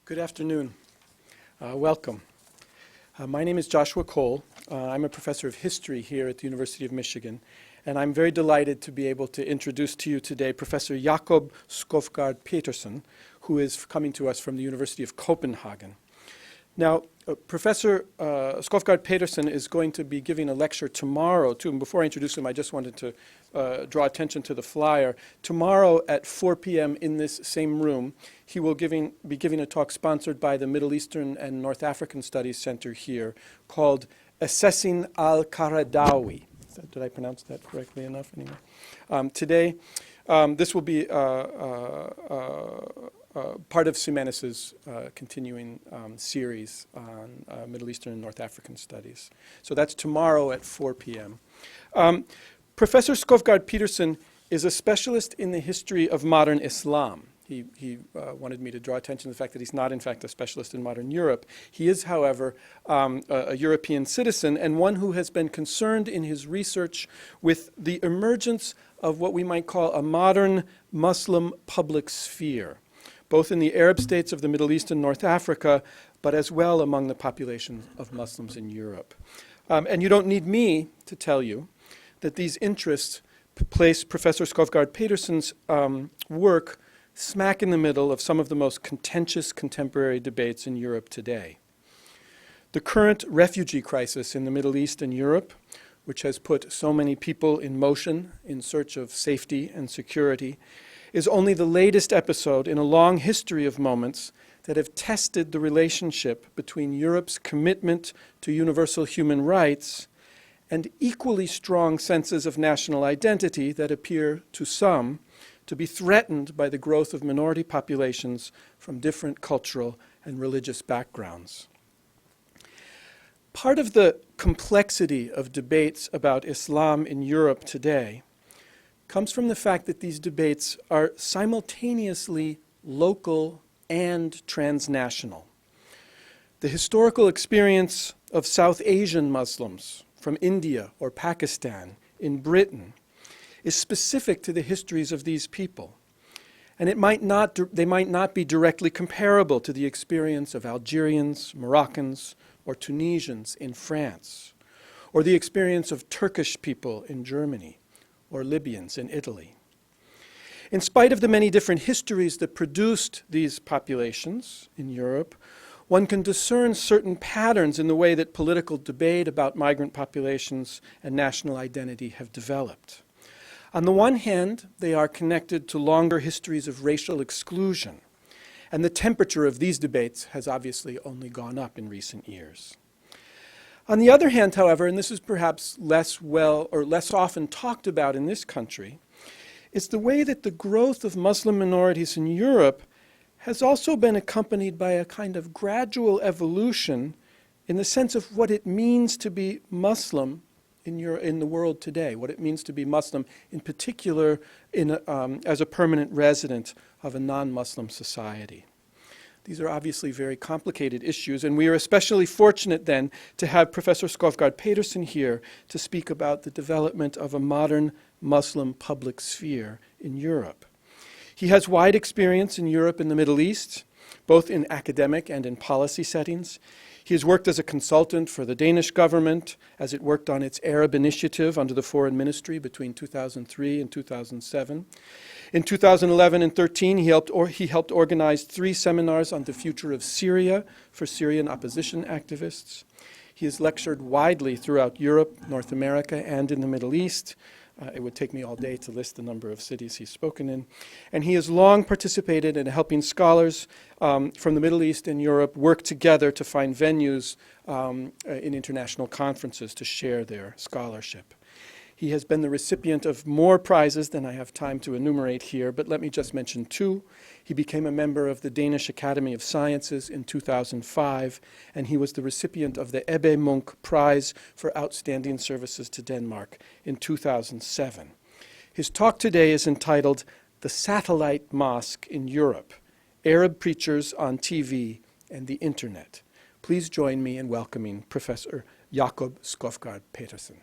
Good afternoon. Welcome. My name is Joshua Cole. I'm a professor of history here at the University of Michigan, and I'm very delighted to be able to introduce to you today Professor Jakob Skovgaard Petersen, who is coming to us from the University of Copenhagen. Now, Professor Skovgaard Petersen is going to be giving a lecture tomorrow, too. And before I introduce him, I just wanted to draw attention to the flyer. Tomorrow at 4 p.m. in this same room, he will be giving a talk sponsored by the Middle Eastern and North African Studies Center here called Assessing al-Qaradawi. Did I pronounce that correctly enough anyway? Today, this will be part of Simanis's continuing series on Middle Eastern and North African studies. So that's tomorrow at 4 p.m. Professor Skovgaard Petersen is a specialist in the history of modern Islam. He wanted me to draw attention to the fact that he's not, in fact, a specialist in modern Europe. He is, however, a European citizen and one who has been concerned in his research with the emergence of what we might call a modern Muslim public sphere, both in the Arab states of the Middle East and North Africa, but as well among the population of Muslims in Europe. And you don't need me to tell you that these interests place Professor Skovgaard Petersen's work smack in the middle of some of the most contentious contemporary debates in Europe today. The current refugee crisis in the Middle East and Europe, which has put so many people in motion in search of safety and security, is only the latest episode in a long history of moments that have tested the relationship between Europe's commitment to universal human rights and equally strong senses of national identity that appear to some to be threatened by the growth of minority populations from different cultural and religious backgrounds. Part of the complexity of debates about Islam in Europe today comes from the fact that these debates are simultaneously local and transnational. The historical experience of South Asian Muslims from India or Pakistan in Britain is specific to the histories of these people. And they might not be directly comparable to the experience of Algerians, Moroccans, or Tunisians in France, or the experience of Turkish people in Germany, or Libyans in Italy. In spite of the many different histories that produced these populations in Europe, one can discern certain patterns in the way that political debate about migrant populations and national identity have developed. On the one hand, they are connected to longer histories of racial exclusion, and the temperature of these debates has obviously only gone up in recent years. On the other hand, however, and this is perhaps less often talked about in this country, is the way that the growth of Muslim minorities in Europe has also been accompanied by a kind of gradual evolution in the sense of what it means to be Muslim in the world today, what it means to be Muslim, in particular as a permanent resident of a non-Muslim society. These are obviously very complicated issues, and we are especially fortunate then to have Professor Skovgaard Petersen here to speak about the development of a modern Muslim public sphere in Europe. He has wide experience in Europe and the Middle East, both in academic and in policy settings. He has worked as a consultant for the Danish government as it worked on its Arab initiative under the Foreign Ministry between 2003 and 2007. In 2011 and 13, he helped organize 3 seminars on the future of Syria for Syrian opposition activists. He has lectured widely throughout Europe, North America, and in the Middle East. It would take me all day to list the number of cities he's spoken in. And he has long participated in helping scholars from the Middle East and Europe work together to find venues in international conferences to share their scholarship. He has been the recipient of more prizes than I have time to enumerate here, but let me just mention 2. He became a member of the Danish Academy of Sciences in 2005, and he was the recipient of the Ebbe Munch Prize for Outstanding Services to Denmark in 2007. His talk today is entitled The Satellite Mosque in Europe, Arab Preachers on TV and the Internet. Please join me in welcoming Professor Jakob Skovgaard Petersen.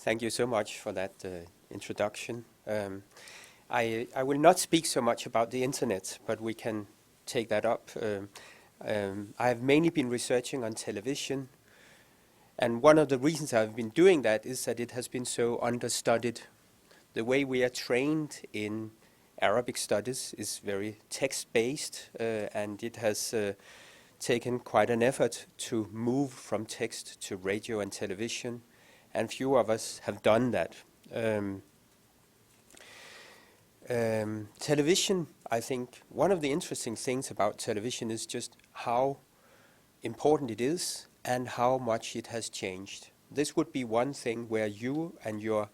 Thank you so much for that introduction. I will not speak so much about the internet, but we can take that up. I have mainly been researching on television, and one of the reasons I've been doing that is that it has been so understudied. The way we are trained in Arabic studies is very text-based, and it has taken quite an effort to move from text to radio and television, and few of us have done that. Television, I think, one of the interesting things about television is just how important it is and how much it has changed. This would be one thing where you and your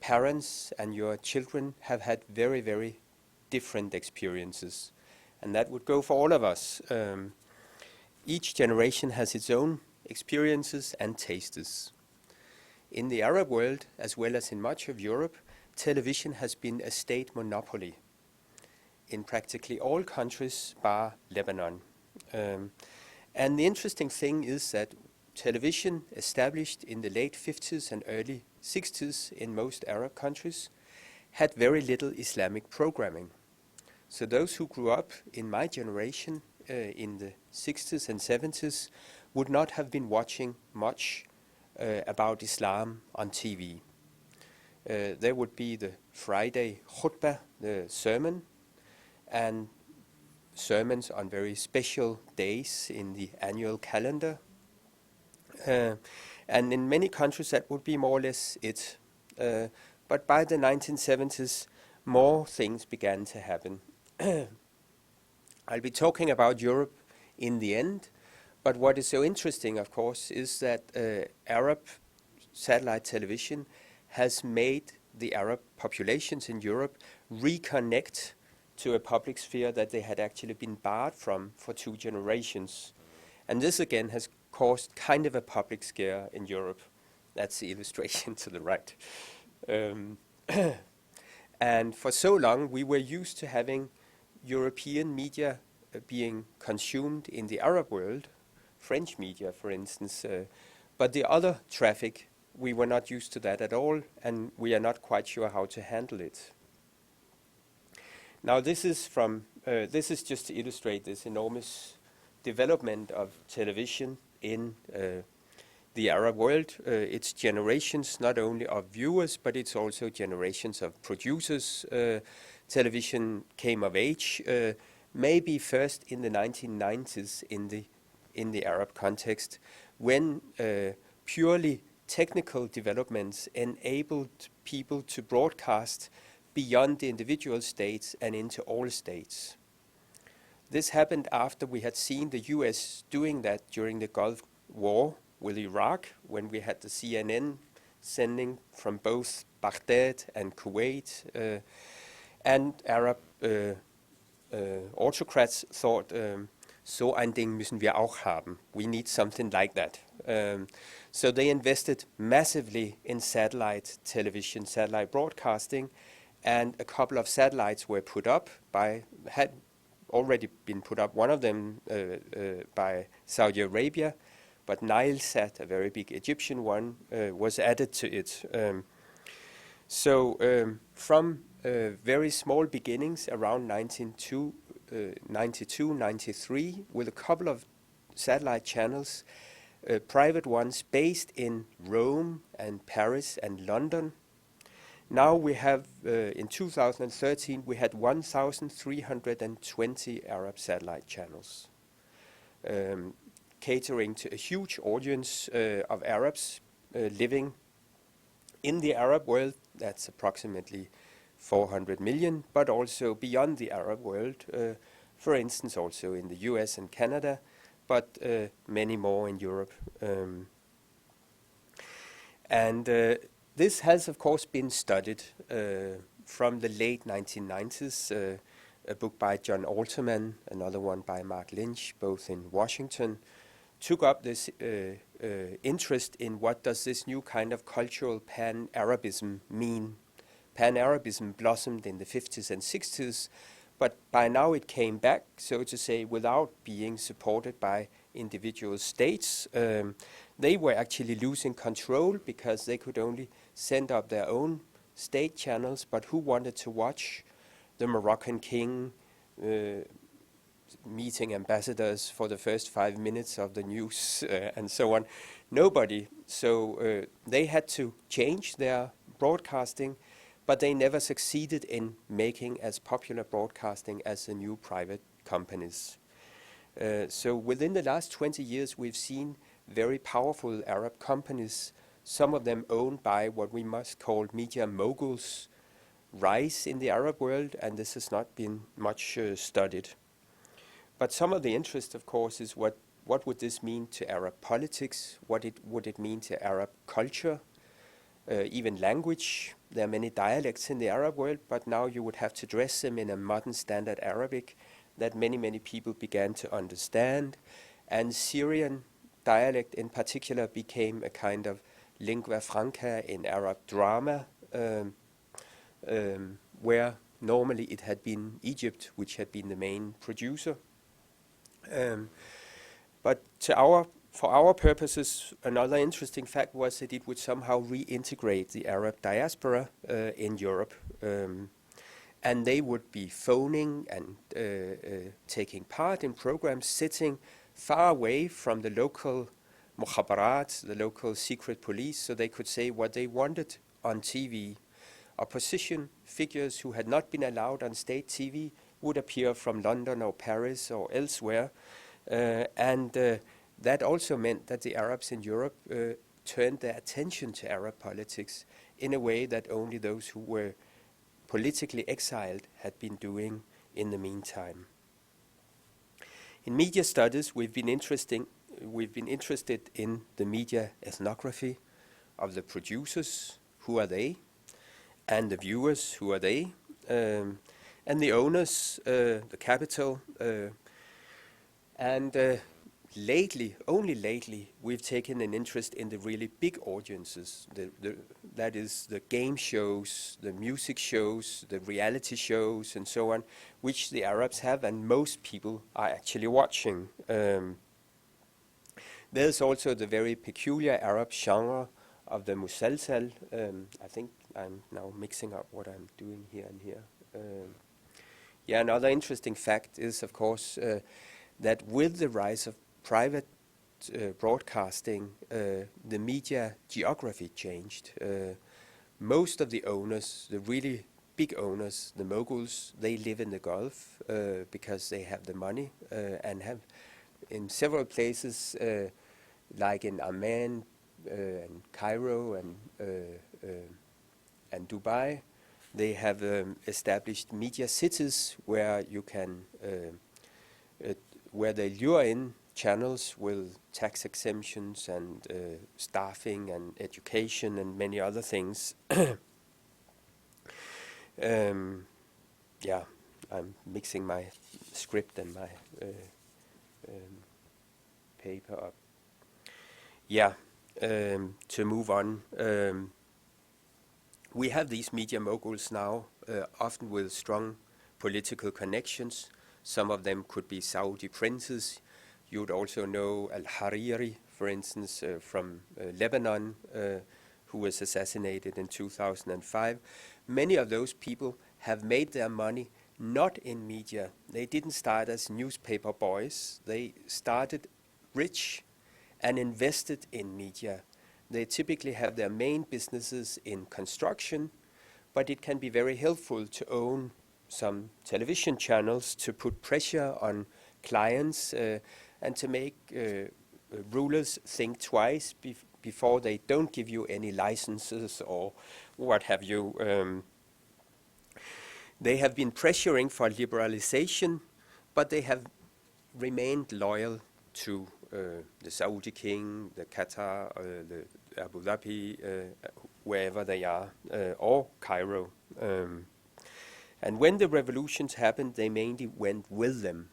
parents and your children have had very, very different experiences. And that would go for all of us. Each generation has its own experiences and tastes. In the Arab world, as well as in much of Europe, television has been a state monopoly in practically all countries bar Lebanon. And the interesting thing is that television, established in the late 50s and early 60s in most Arab countries, had very little Islamic programming. So those who grew up in my generation in the 60s and 70s would not have been watching much about Islam on TV. There would be the Friday khutbah, the sermon, and sermons on very special days in the annual calendar. And in many countries that would be more or less it. But by the 1970s, more things began to happen. I'll be talking about Europe in the end, but what is so interesting, of course, is that Arab satellite television has made the Arab populations in Europe reconnect to a public sphere that they had actually been barred from for 2 generations. And this again has caused kind of a public scare in Europe. That's the illustration to the right. And for so long we were used to having European media being consumed in the Arab world, French media for instance, but the other traffic, we were not used to that at all, and we are not quite sure how to handle it. Now this is just to illustrate this enormous development of television in the Arab world. It's generations not only of viewers, but it's also generations of producers. Television came of age, maybe first in the 1990s in the Arab context, when purely technical developments enabled people to broadcast beyond the individual states and into all states. This happened after we had seen the US doing that during the Gulf War with Iraq, when we had the CNN sending from both Baghdad and Kuwait, and Arab autocrats thought, so ein Ding müssen wir auch haben. We need something like that. So they invested massively in satellite television, satellite broadcasting, and a couple of satellites were put up had already been put up, one of them by Saudi Arabia, but Nilesat, a very big Egyptian one, was added to it. So from very small beginnings around 1992, 93, with a couple of satellite channels, private ones based in Rome and Paris and London. Now we have, in 2013, we had 1,320 Arab satellite channels, catering to a huge audience of Arabs living in the Arab world. That's approximately 400 million, but also beyond the Arab world, for instance, also in the US and Canada, but many more in Europe. This has, of course, been studied from the late 1990s, a book by John Alterman, another one by Mark Lynch, both in Washington, took up this interest in what does this new kind of cultural pan-Arabism mean. Pan-Arabism blossomed in the 50s and 60s, but by now it came back, so to say, without being supported by individual states. They were actually losing control because they could only send up their own state channels, but who wanted to watch the Moroccan king meeting ambassadors for the first 5 minutes of the news and so on? Nobody. So they had to change their broadcasting, but they never succeeded in making as popular broadcasting as the new private companies. So within the last 20 years, we've seen very powerful Arab companies, some of them owned by what we must call media moguls, rise in the Arab world, and this has not been much studied. But some of the interest, of course, is what would this mean to Arab politics? Would it mean to Arab culture, even language? There are many dialects in the Arab world, but now you would have to dress them in a modern standard Arabic that many people began to understand. And Syrian dialect in particular became a kind of lingua franca in Arab drama, where normally it had been Egypt which had been the main producer. But for our purposes, another interesting fact was that it would somehow reintegrate the Arab diaspora in Europe. And they would be phoning and taking part in programs, sitting far away from the local mukhabarat, the local secret police, so they could say what they wanted on TV. Opposition figures who had not been allowed on state TV would appear from London or Paris or elsewhere. And that also meant that the Arabs in Europe turned their attention to Arab politics in a way that only those who were politically exiled had been doing in the meantime. In media studies, we've been interested in the media ethnography of the producers, who are they, and the viewers, who are they, and the owners, the capital, and only lately, we've taken an interest in the really big audiences, that is the game shows, the music shows, the reality shows, and so on, which the Arabs have, and most people are actually watching. There's also the very peculiar Arab genre of the musalsal. I think I'm now mixing up what I'm doing here and here. Another interesting fact is, of course, that with the rise of private broadcasting, the media geography changed. Most of the owners, the really big owners, the moguls, they live in the Gulf because they have the money and have in several places, like in Amman and Cairo and Dubai, they have established media cities where you can where they lure in channels with tax exemptions and staffing and education and many other things. I'm mixing my script and my paper up. To move on. We have these media moguls now, often with strong political connections. Some of them could be Saudi princes. You would also know Al-Hariri, for instance, from Lebanon, who was assassinated in 2005. Many of those people have made their money not in media. They didn't start as newspaper boys. They started rich and invested in media. They typically have their main businesses in construction, but it can be very helpful to own some television channels to put pressure on clients and to make rulers think twice before they don't give you any licenses or what have you. They have been pressuring for liberalization, but they have remained loyal to the Saudi king, the Qatar, the Abu Dhabi, wherever they are, or Cairo. And when the revolutions happened, they mainly went with them.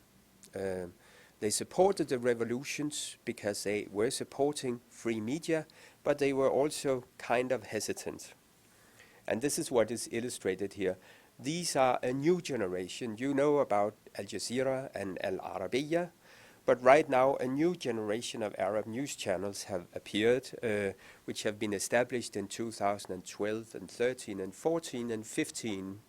They supported the revolutions because they were supporting free media, but they were also kind of hesitant. And this is what is illustrated here. These are a new generation. You know about Al Jazeera and Al Arabiya, But right now, a new generation of Arab news channels have appeared, which have been established in 2012 and 13 and 14 and 15.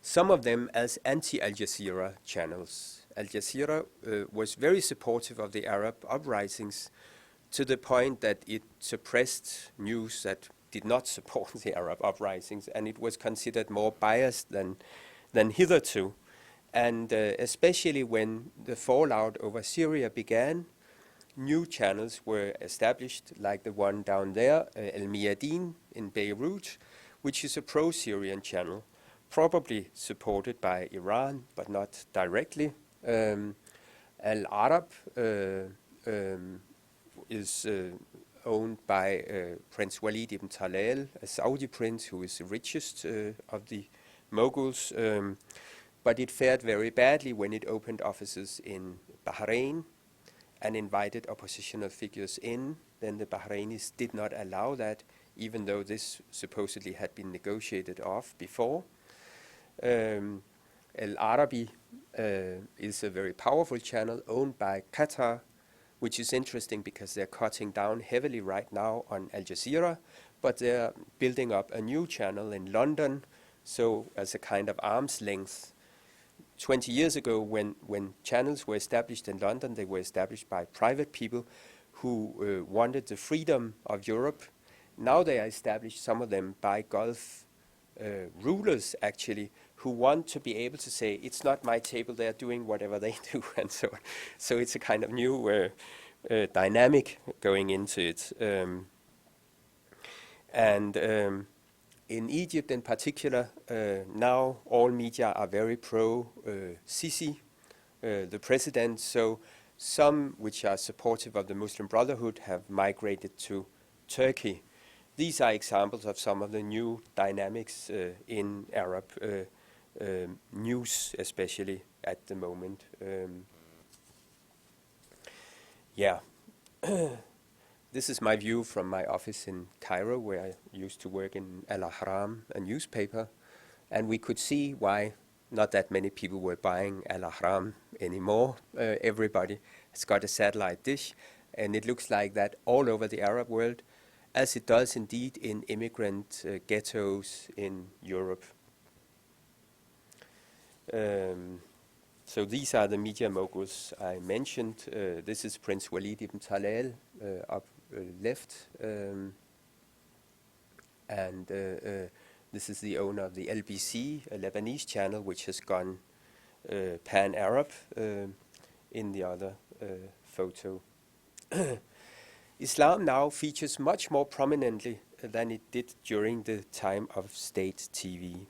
Some of them as anti-Al Jazeera channels. Al Jazeera was very supportive of the Arab uprisings to the point that it suppressed news that did not support the Arab uprisings, and it was considered more biased than hitherto. And especially when the fallout over Syria began, new channels were established, like the one down there, El Miyadin in Beirut, which is a pro-Syrian channel, probably supported by Iran, but not directly. Al Arab is owned by Prince Walid ibn Talal, a Saudi prince who is the richest of the moguls. But it fared very badly when it opened offices in Bahrain and invited oppositional figures in. Then the Bahrainis did not allow that, even though this supposedly had been negotiated off before. Al Arabi is a very powerful channel owned by Qatar, which is interesting because they're cutting down heavily right now on Al Jazeera, but they're building up a new channel in London, so as a kind of arm's length. 20 years ago, when channels were established in London, they were established by private people who wanted the freedom of Europe. Now they are established, some of them, by Gulf rulers, actually, who want to be able to say, it's not my table, they're doing whatever they do, and so on. So it's a kind of new dynamic going into it. In Egypt in particular, now all media are very pro-Sisi, the president, so some which are supportive of the Muslim Brotherhood have migrated to Turkey. These are examples of some of the new dynamics in Arab news, especially at the moment. This is my view from my office in Cairo, where I used to work in Al Ahram, a newspaper, and we could see why not that many people were buying Al Ahram anymore. Everybody has got a satellite dish, and it looks like that all over the Arab world, as it does indeed in immigrant ghettos in Europe. So these are the media moguls I mentioned. This is Prince Walid ibn Talal up left, and this is the owner of the LBC, a Lebanese channel which has gone pan-Arab in the other photo. Islam now features much more prominently than it did during the time of state TV.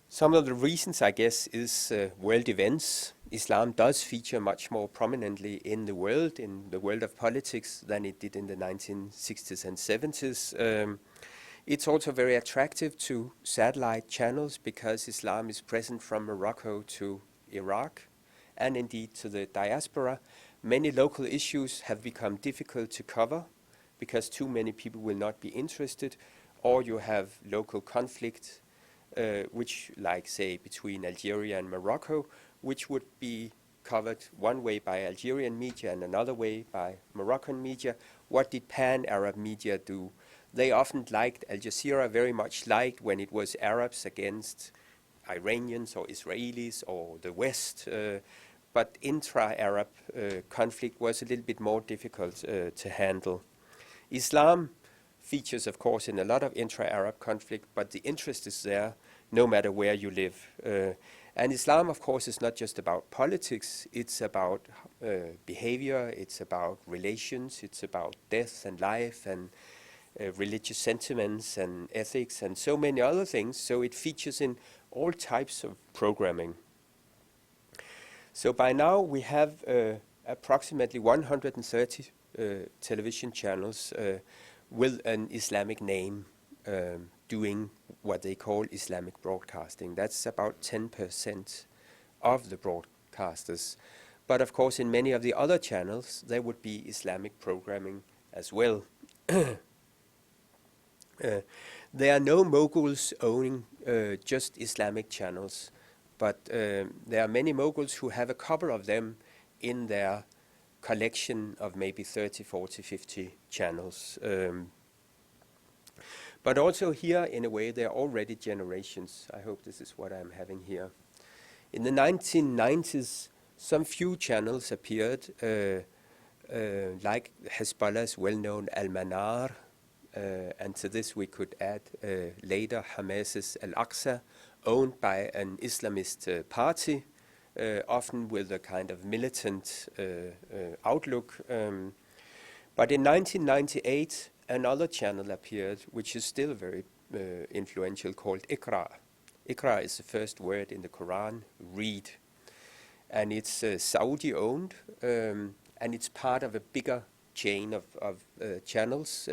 Some of the reasons, I guess, is world events. Islam does feature much more prominently in the world of politics, than it did in the 1960s and 70s. It's also very attractive to satellite channels because Islam is present from Morocco to Iraq and indeed to the diaspora. Many local issues have become difficult to cover because too many people will not be interested, or you have local conflict which, like, say, between Algeria and Morocco, which would be covered one way by Algerian media and another way by Moroccan media. What did pan-Arab media do? They often liked, Al Jazeera very much liked when it was Arabs against Iranians or Israelis or the West, but intra-Arab conflict was a little bit more difficult to handle. Islam features, of course, in a lot of intra-Arab conflict, but the interest is there no matter where you live. And Islam, of course, is not just about politics, it's about behavior, it's about relations, it's about death and life and religious sentiments and ethics and so many other things, so it features in all types of programming. So by now we have approximately 130 television channels with an Islamic name doing what they call Islamic broadcasting. That's about 10% of the broadcasters. But of course in many of the other channels there would be Islamic programming as well. There are no moguls owning just Islamic channels, but there are many moguls who have a couple of them in their collection of maybe 30, 40, 50 channels. But also here, in a way, there are already generations. I hope this is what I'm having here. In the 1990s, some few channels appeared, like Hezbollah's well-known Al-Manar, and to this we could add later Hamas's Al-Aqsa, owned by an Islamist party, often with a kind of militant outlook. But in 1998, another channel appeared, which is still very influential, called Iqra. Iqra is the first word in the Quran, read. And it's Saudi-owned, and it's part of a bigger chain of channels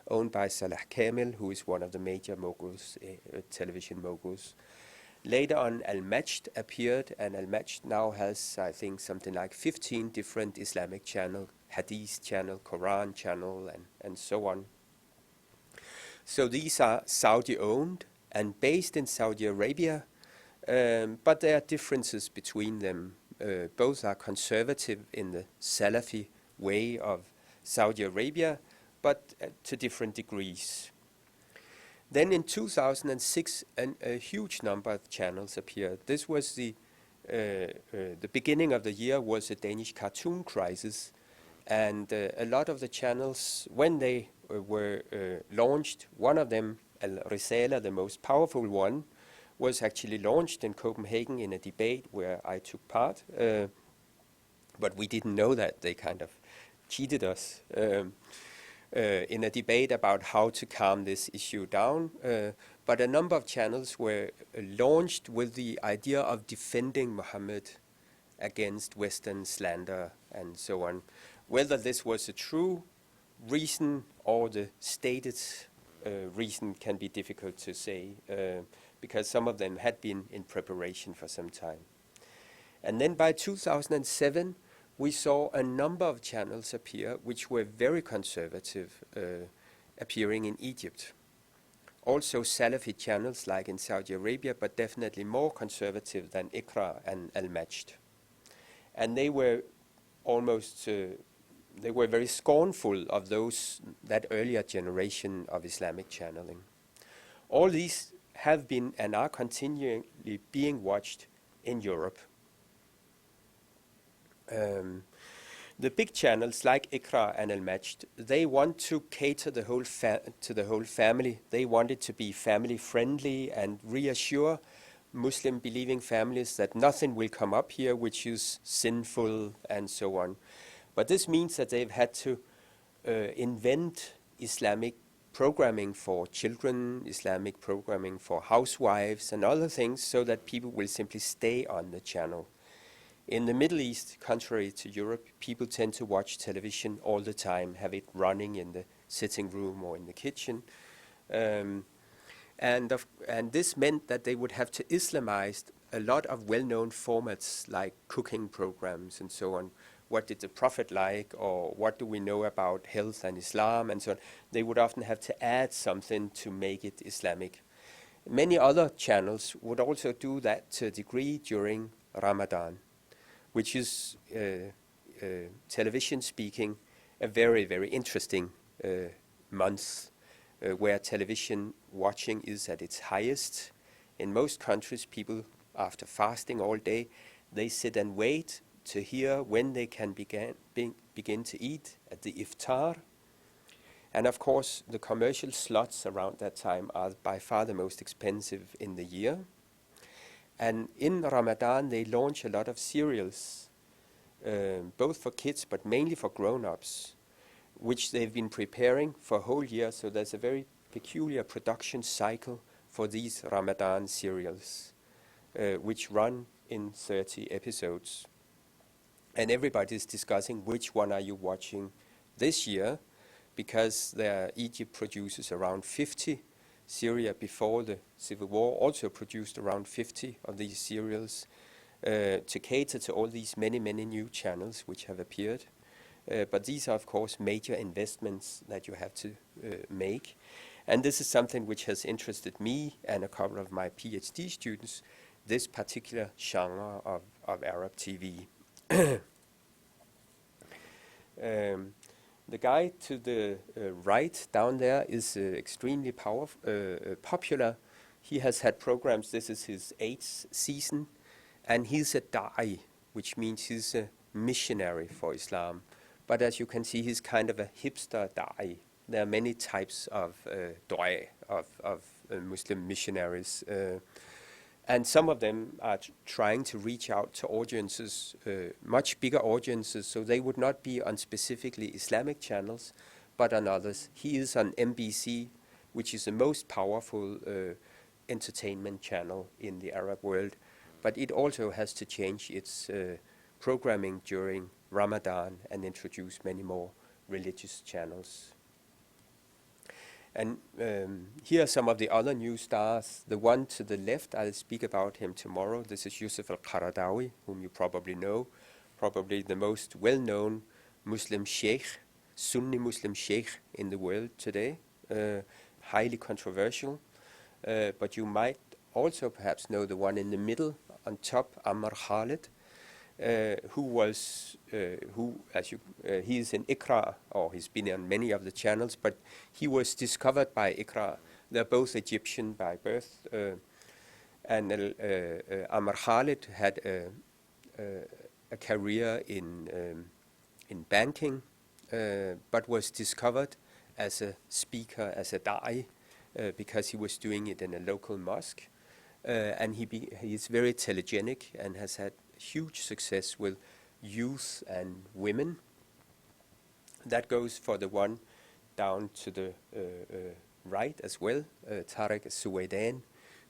owned by Salah Kamel, who is one of the major moguls, television moguls. Later on, Al-Majd appeared, and Al-Majd now has, I think, something like 15 different Islamic channels, Hadith channel, Quran channel, and so on. So these are Saudi-owned and based in Saudi Arabia, but there are differences between them. Both are conservative in the Salafi way of Saudi Arabia, but to different degrees. Then in 2006, a huge number of channels appeared. This was the beginning of the year was a Danish cartoon crisis, and a lot of the channels, when they were launched, one of them, Al Risala, the most powerful one, was actually launched in Copenhagen in a debate where I took part. But we didn't know that. They kind of cheated us in a debate about how to calm this issue down. But a number of channels were launched with the idea of defending Muhammad against Western slander and so on. Whether this was a true reason or the stated reason can be difficult to say, because some of them had been in preparation for some time. And then by 2007, we saw a number of channels appear which were very conservative, appearing in Egypt. Also Salafi channels like in Saudi Arabia, but definitely more conservative than Iqra and Al-Majd. And they were almost, they were very scornful of that earlier generation of Islamic channeling. All these have been and are continually being watched in Europe. The big channels like Iqra and Al-Majd, they want to cater to the whole family. They want it to be family friendly and reassure Muslim believing families that nothing will come up here which is sinful and so on. But this means that they've had to invent Islamic programming for children, Islamic programming for housewives and other things so that people will simply stay on the channel. In the Middle East, contrary to Europe, people tend to watch television all the time, have it running in the sitting room or in the kitchen. And this meant that they would have to Islamize a lot of well-known formats like cooking programs and so on. What did the Prophet like, or what do we know about health and Islam and so on. They would often have to add something to make it Islamic. Many other channels would also do that to a degree during Ramadan, which is, television speaking, a very, very interesting month where television watching is at its highest. In most countries, people, after fasting all day, they sit and wait to hear when they can begin to eat at the iftar. And of course, the commercial slots around that time are by far the most expensive in the year. And in Ramadan, they launch a lot of serials, both for kids, but mainly for grown-ups, which they've been preparing for a whole year. So there's a very peculiar production cycle for these Ramadan serials, which run in 30 episodes. And everybody's discussing which one are you watching this year, because Egypt produces around 50. Syria, before the civil war, also produced around 50 of these serials to cater to all these many, many new channels which have appeared. But these are, of course, major investments that you have to make. And this is something which has interested me and a couple of my PhD students, this particular genre of Arab TV. The guy to the right down there is extremely popular. He has had programs. This is his 8th season, and he's a da'i, which means he's a missionary for Islam. But as you can see, he's kind of a hipster da'i. There are many types of da'i, of Muslim missionaries. And some of them are trying to reach out to audiences, much bigger audiences, so they would not be on specifically Islamic channels, but on others. He is on MBC, which is the most powerful entertainment channel in the Arab world, but it also has to change its programming during Ramadan and introduce many more religious channels. And here are some of the other new stars. The one to the left, I'll speak about him tomorrow. This is Yusuf al-Qaradawi, whom you probably know, probably the most well-known Muslim sheikh, Sunni Muslim sheikh in the world today, highly controversial. But you might also perhaps know the one in the middle, on top, Ammar Khalid, who is in Iqra, or he's been on many of the channels, but he was discovered by Iqra. They're both Egyptian by birth, and Ammar Khalid had a career in banking, but was discovered as a speaker, as a da'i, because he was doing it in a local mosque, and he is very telegenic and has had huge success with youth and women. That goes for the one down to the right as well, Tariq Suwaidan,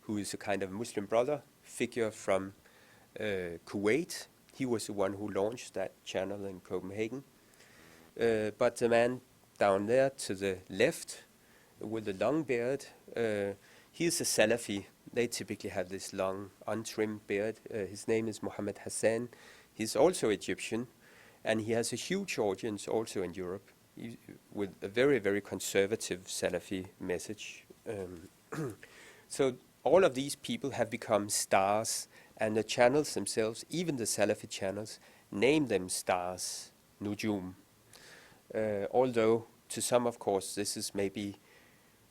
who is a kind of Muslim brother figure from Kuwait. He was the one who launched that channel in Copenhagen. But the man down there to the left with the long beard, he is a Salafi. They typically have this long, untrimmed beard. His name is Mohammed Hassan. He's also Egyptian, and he has a huge audience also in Europe with a very, very conservative Salafi message. So all of these people have become stars, and the channels themselves, even the Salafi channels, name them stars, Nujum. Although to some, of course, this is maybe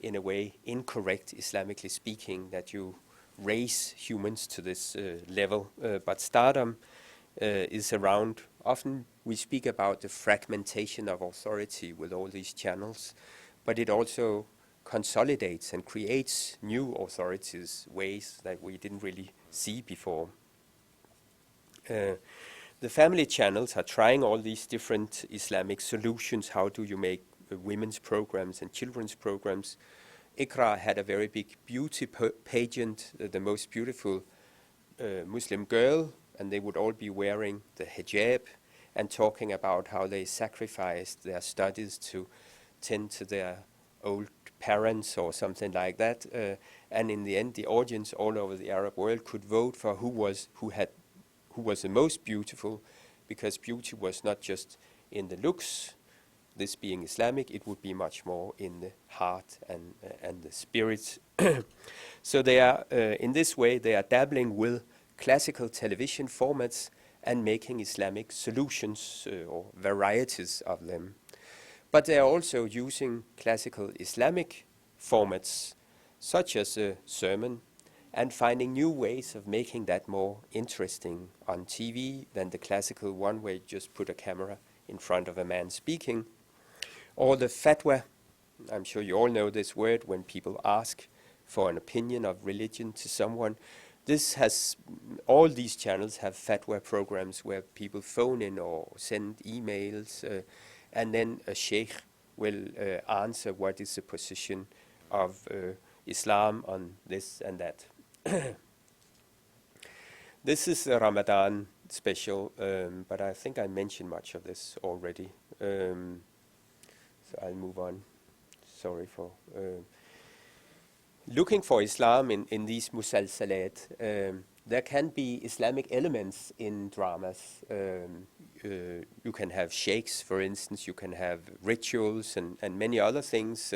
in a way incorrect, Islamically speaking, that you raise humans to this level. But stardom is around. Often we speak about the fragmentation of authority with all these channels, but it also consolidates and creates new authorities, ways that we didn't really see before. The family channels are trying all these different Islamic solutions. How do you make women's programs and children's programs? Iqra had a very big beauty pageant, the most beautiful Muslim girl, and they would all be wearing the hijab and talking about how they sacrificed their studies to tend to their old parents or something like that. And in the end, the audience all over the Arab world could vote for who was the most beautiful, because beauty was not just in the looks, this being Islamic, it would be much more in the heart and the spirit. So they are, in this way, they are dabbling with classical television formats and making Islamic solutions or varieties of them. But they are also using classical Islamic formats, such as a sermon, and finding new ways of making that more interesting on TV than the classical one where you just put a camera in front of a man speaking. Or the fatwa, I'm sure you all know this word when people ask for an opinion of religion to someone. All these channels have fatwa programs where people phone in or send emails, and then a sheikh will answer what is the position of Islam on this and that. This is a Ramadan special, but I think I mentioned much of this already. So I'll move on. Sorry for looking for Islam in these musalsalat. There can be Islamic elements in dramas. You can have sheikhs, for instance. You can have rituals and many other things.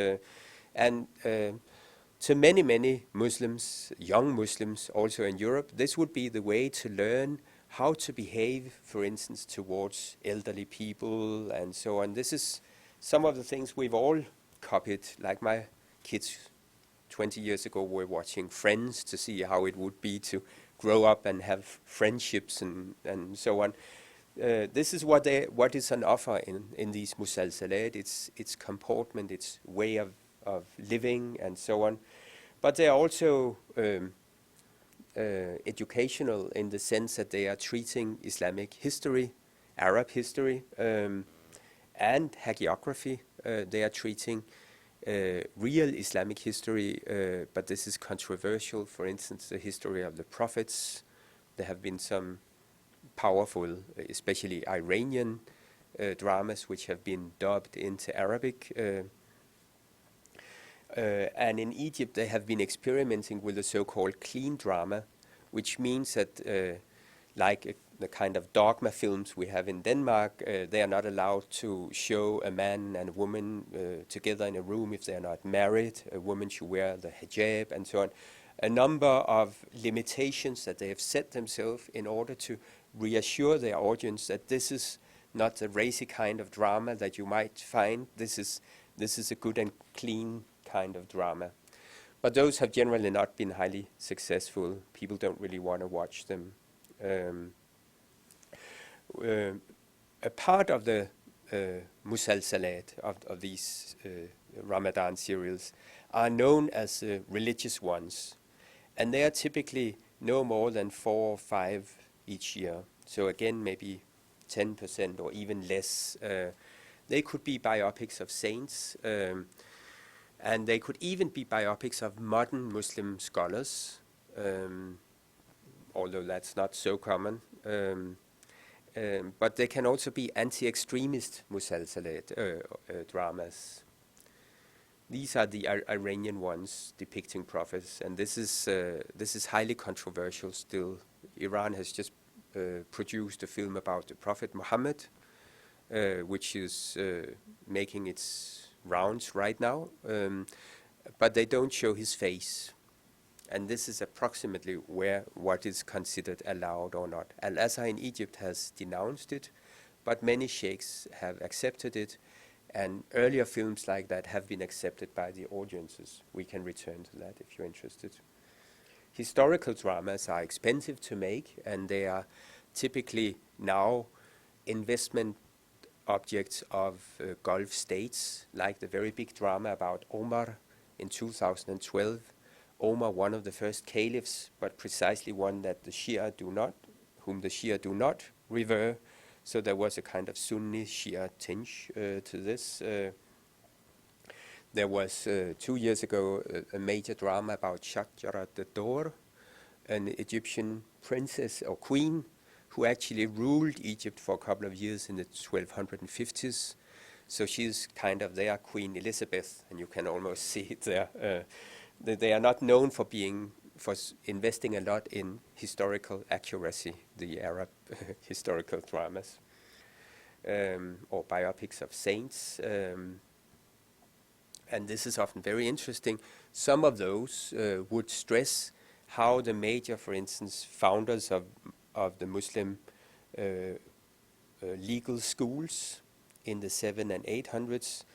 to many, many Muslims, young Muslims also in Europe, this would be the way to learn how to behave, for instance, towards elderly people and so on. This is some of the things we've all copied, like my kids 20 years ago were watching Friends to see how it would be to grow up and have friendships and so on. This is what is on offer in these musalsalat. It's comportment, it's way of living and so on. But they are also educational in the sense that they are treating Islamic history, Arab history, and hagiography. They are treating real Islamic history, but this is controversial. For instance, the history of the prophets. There have been some powerful, especially Iranian dramas, which have been dubbed into Arabic. And in Egypt, they have been experimenting with the so-called clean drama, which means that, the kind of dogma films we have in Denmark, they are not allowed to show a man and a woman together in a room if they are not married. A woman should wear the hijab and so on. A number of limitations that they have set themselves in order to reassure their audience that this is not the racy kind of drama that you might find. This is a good and clean kind of drama. But those have generally not been highly successful. People don't really want to watch them. A part of the musalsalat of these Ramadan serials are known as religious ones. And they are typically no more than 4 or 5 each year. So again, maybe 10% or even less. They could be biopics of saints, and they could even be biopics of modern Muslim scholars, although that's not so common. But they can also be anti-extremist musalsalat dramas. These are the Iranian ones depicting prophets, and this is highly controversial still. Iran has just produced a film about the Prophet Muhammad, which is making its rounds right now, but they don't show his face. And this is approximately what is considered allowed or not. Al-Azhar in Egypt has denounced it, but many sheikhs have accepted it, and earlier films like that have been accepted by the audiences. We can return to that if you're interested. Historical dramas are expensive to make, and they are typically now investment objects of Gulf states, like the very big drama about Omar in 2012. Omar, one of the first caliphs, but precisely one that whom the Shia do not revere. So there was a kind of Sunni Shia tinge to this. There was 2 years ago a major drama about Shajarat ad-Dor, an Egyptian princess or queen who actually ruled Egypt for a couple of years in the 1250s. So she's kind of their Queen Elizabeth, and you can almost see it there. They are not known for investing a lot in historical accuracy, the Arab historical dramas, or biopics of saints. And this is often very interesting. Some of those would stress how the major, for instance, founders of the Muslim legal schools in the 700s and 800s,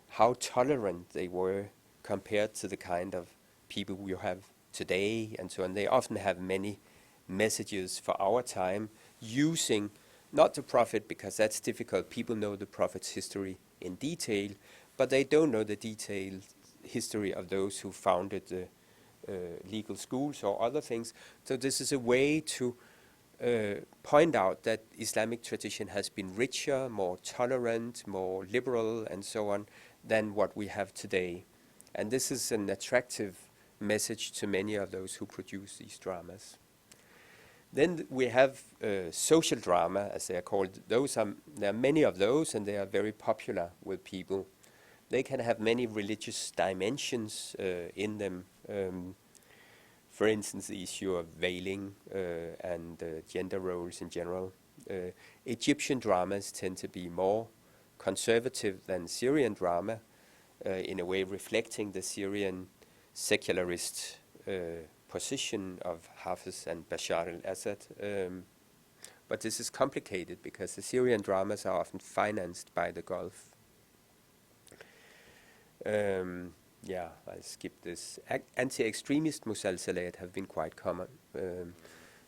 how tolerant they were compared to the kind of people we have today and so on. They often have many messages for our time using not the prophet, because that's difficult. People know the prophet's history in detail, but they don't know the detailed history of those who founded the legal schools or other things. So this is a way to point out that Islamic tradition has been richer, more tolerant, more liberal, and so on, than what we have today. And this is an attractive message to many of those who produce these dramas. Then we have social drama, as they are called. There are many of those, and they are very popular with people. They can have many religious dimensions in them. For instance, the issue of veiling and gender roles in general. Egyptian dramas tend to be more conservative than Syrian drama, in a way reflecting the Syrian secularist position of Hafez and Bashar al-Assad. But this is complicated because the Syrian dramas are often financed by the Gulf. Yeah, I'll skip this. Anti-extremist musalsalat have been quite common.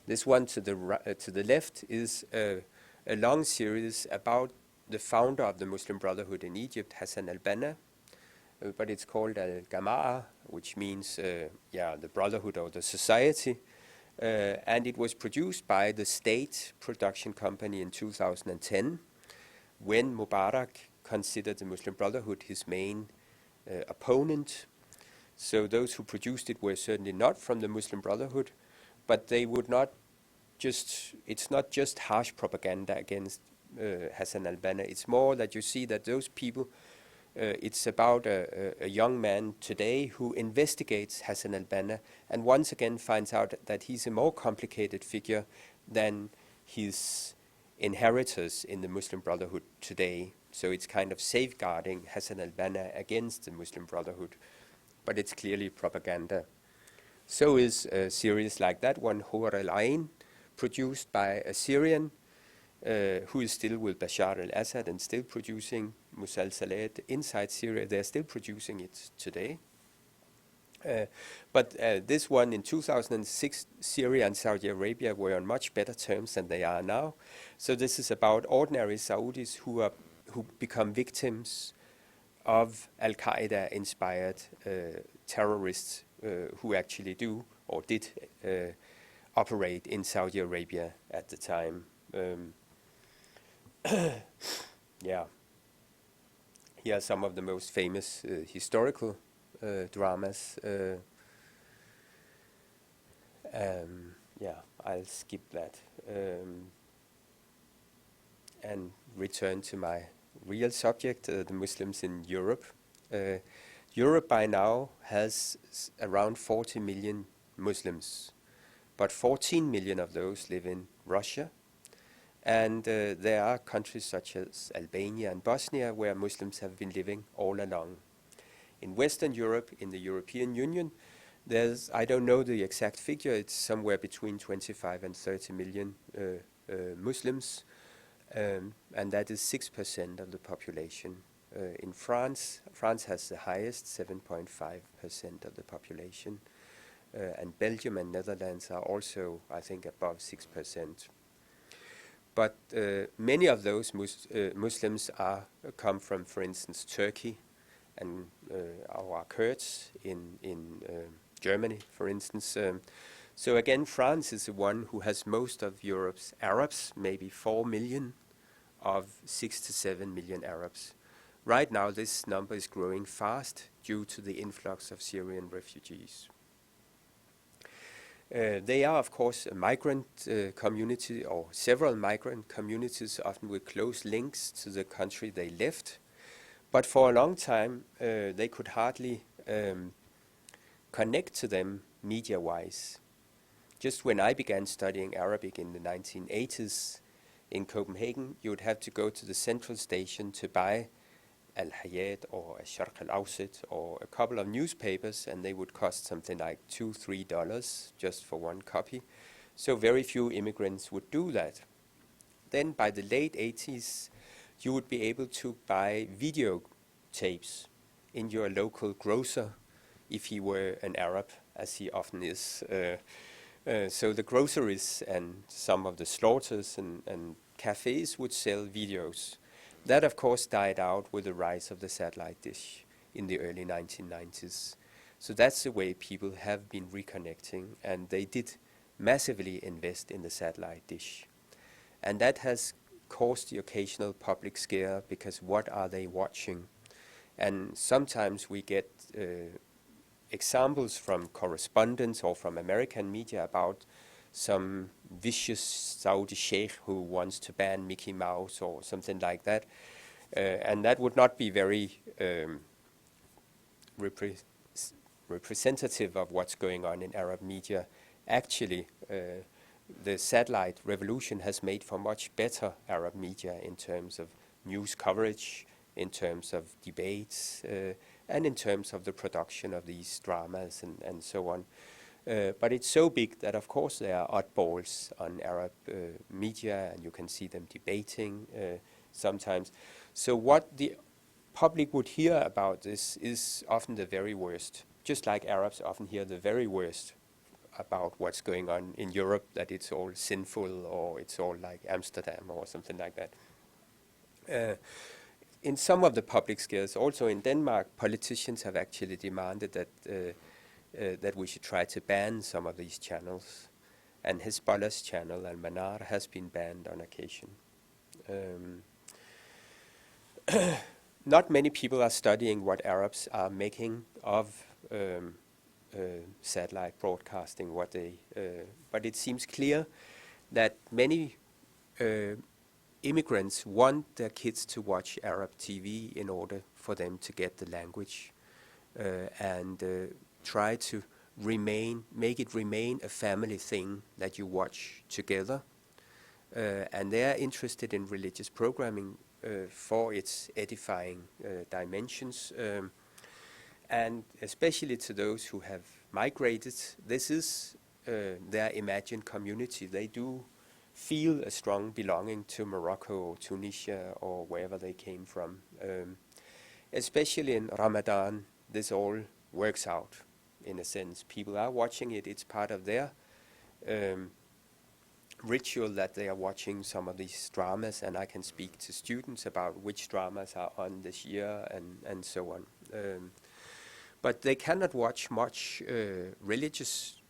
This one to the left is a long series about the founder of the Muslim Brotherhood in Egypt, Hassan al-Banna, but it's called al-Jama'a, which means the Brotherhood or the Society. And it was produced by the state production company in 2010, when Mubarak considered the Muslim Brotherhood his main opponent. So those who produced it were certainly not from the Muslim Brotherhood, but they would not it's not just harsh propaganda against Hassan al-Banna. It's more that you see that those people, it's about a young man today who investigates Hassan al-Banna and once again finds out that he's a more complicated figure than his inheritors in the Muslim Brotherhood today. So it's kind of safeguarding Hassan al-Banna against the Muslim Brotherhood, but it's clearly propaganda. So is a series like that one, Hur al-Ain, produced by a Syrian who is still with Bashar al-Assad and still producing musalsalat inside Syria. They're still producing it today. But this one in 2006, Syria and Saudi Arabia were on much better terms than they are now. So this is about ordinary Saudis who become victims of Al-Qaeda-inspired terrorists who actually do or did operate in Saudi Arabia at the time. Yeah. Here are some of the most famous historical dramas. Yeah, I'll skip that and return to my real subject, the Muslims in Europe. Europe by now has around 40 million Muslims, but 14 million of those live in Russia. And there are countries such as Albania and Bosnia where Muslims have been living all along. In Western Europe, in the European Union, there's, I don't know the exact figure, it's somewhere between 25 and 30 million Muslims, and that is 6% of the population. In France has the highest, 7.5% of the population, and Belgium and Netherlands are also, I think, above 6%. But many of those Muslims come from, for instance, Turkey and our Kurds in Germany, for instance. So again, France is the one who has most of Europe's Arabs, maybe 4 million of 6 to 7 million Arabs. Right now, this number is growing fast due to the influx of Syrian refugees. They are, of course, a migrant community, or several migrant communities, often with close links to the country they left. But for a long time, they could hardly connect to them media-wise. Just when I began studying Arabic in the 1980s in Copenhagen, you would have to go to the central station to buy Al-Hayat or Al-Sharq al-Awsit or a couple of newspapers, and they would cost something like $2-3 just for one copy. So very few immigrants would do that. Then by the late 80s, you would be able to buy video tapes in your local grocer if he were an Arab, as he often is. So the groceries and some of the slaughters and cafes would sell videos. That, of course, died out with the rise of the satellite dish in the early 1990s. So that's the way people have been reconnecting, and they did massively invest in the satellite dish. And that has caused the occasional public scare, because what are they watching? And sometimes we get examples from correspondents or from American media about some vicious Saudi sheikh who wants to ban Mickey Mouse or something like that. And that would not be very representative of what's going on in Arab media. Actually, the satellite revolution has made for much better Arab media in terms of news coverage, in terms of debates, and in terms of the production of these dramas and so on. But it's so big that, of course, there are oddballs on Arab media, and you can see them debating sometimes. So what the public would hear about this is often the very worst, just like Arabs often hear the very worst about what's going on in Europe, that it's all sinful or it's all like Amsterdam or something like that. In some of the public spheres, also in Denmark, politicians have actually demanded that we should try to ban some of these channels. And Hezbollah's channel, Al-Manar, has been banned on occasion. Not many people are studying what Arabs are making of satellite broadcasting, but it seems clear that many immigrants want their kids to watch Arab TV in order for them to get the language and try to make it remain a family thing that you watch together. And they are interested in religious programming for its edifying dimensions. And especially to those who have migrated, this is their imagined community. They do feel a strong belonging to Morocco or Tunisia or wherever they came from. Especially in Ramadan, this all works out in a sense. People are watching it. It's part of their ritual that they are watching some of these dramas, and I can speak to students about which dramas are on this year and so on. But they cannot watch much religious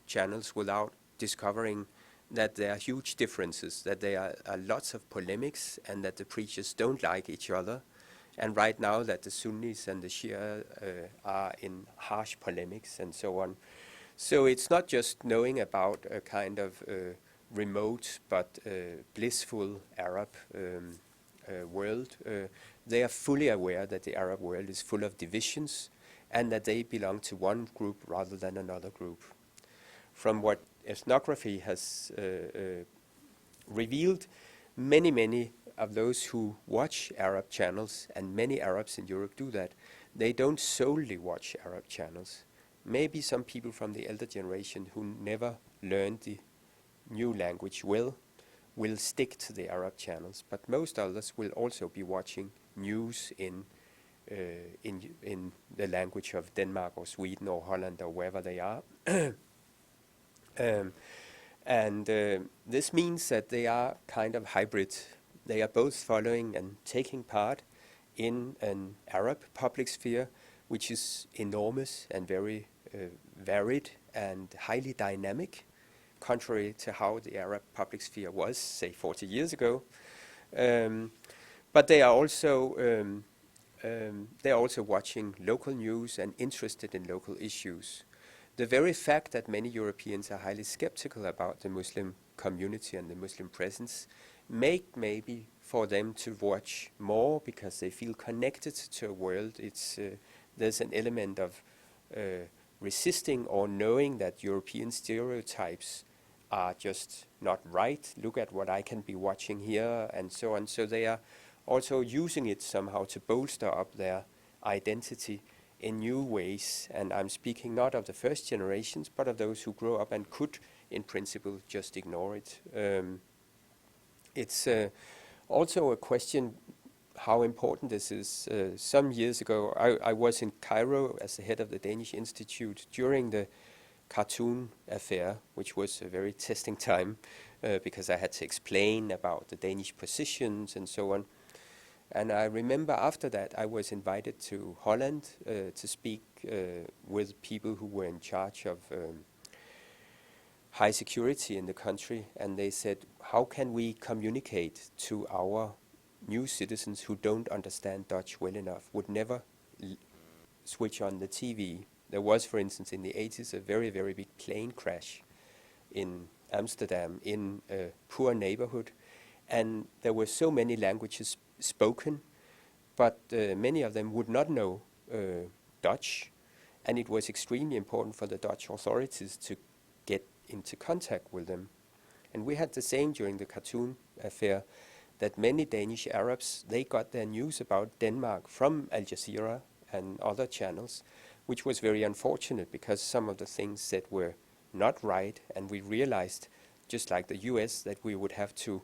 channels without discovering that there are huge differences, that there are lots of polemics, and that the preachers don't like each other. And right now that the Sunnis and the Shia are in harsh polemics and so on. So it's not just knowing about a kind of remote but blissful Arab world. They are fully aware that the Arab world is full of divisions and that they belong to one group rather than another group. From what ethnography has revealed, many of those who watch Arab channels, and many Arabs in Europe do that, they don't solely watch Arab channels. Maybe some people from the elder generation who never learned the new language will stick to the Arab channels, but most others will also be watching news in the language of Denmark or Sweden or Holland or wherever they are. This means that they are kind of hybrid. They are both following and taking part in an Arab public sphere, which is enormous and very varied and highly dynamic, contrary to how the Arab public sphere was, say, 40 years ago. But they are also watching local news and interested in local issues. The very fact that many Europeans are highly skeptical about the Muslim community and the Muslim presence make maybe for them to watch more because they feel connected to a world. There's an element of resisting or knowing that European stereotypes are just not right. Look at what I can be watching here and so on. So they are also using it somehow to bolster up their identity in new ways. And I'm speaking not of the first generations, but of those who grow up and could, in principle, just ignore it. It's also a question how important this is. Some years ago, I was in Cairo as the head of the Danish Institute during the cartoon affair, which was a very testing time because I had to explain about the Danish positions and so on. And I remember after that I was invited to Holland to speak with people who were in charge of high security in the country, and they said, how can we communicate to our new citizens who don't understand Dutch well enough, would never switch on the TV. There was, for instance, in the 80s, a very, very big plane crash in Amsterdam in a poor neighborhood, and there were so many languages spoken, but many of them would not know Dutch, and it was extremely important for the Dutch authorities to get into contact with them. And we had the same during the cartoon affair, that many Danish Arabs, they got their news about Denmark from Al Jazeera and other channels, which was very unfortunate because some of the things said were not right, and we realized, just like the US, that we would have to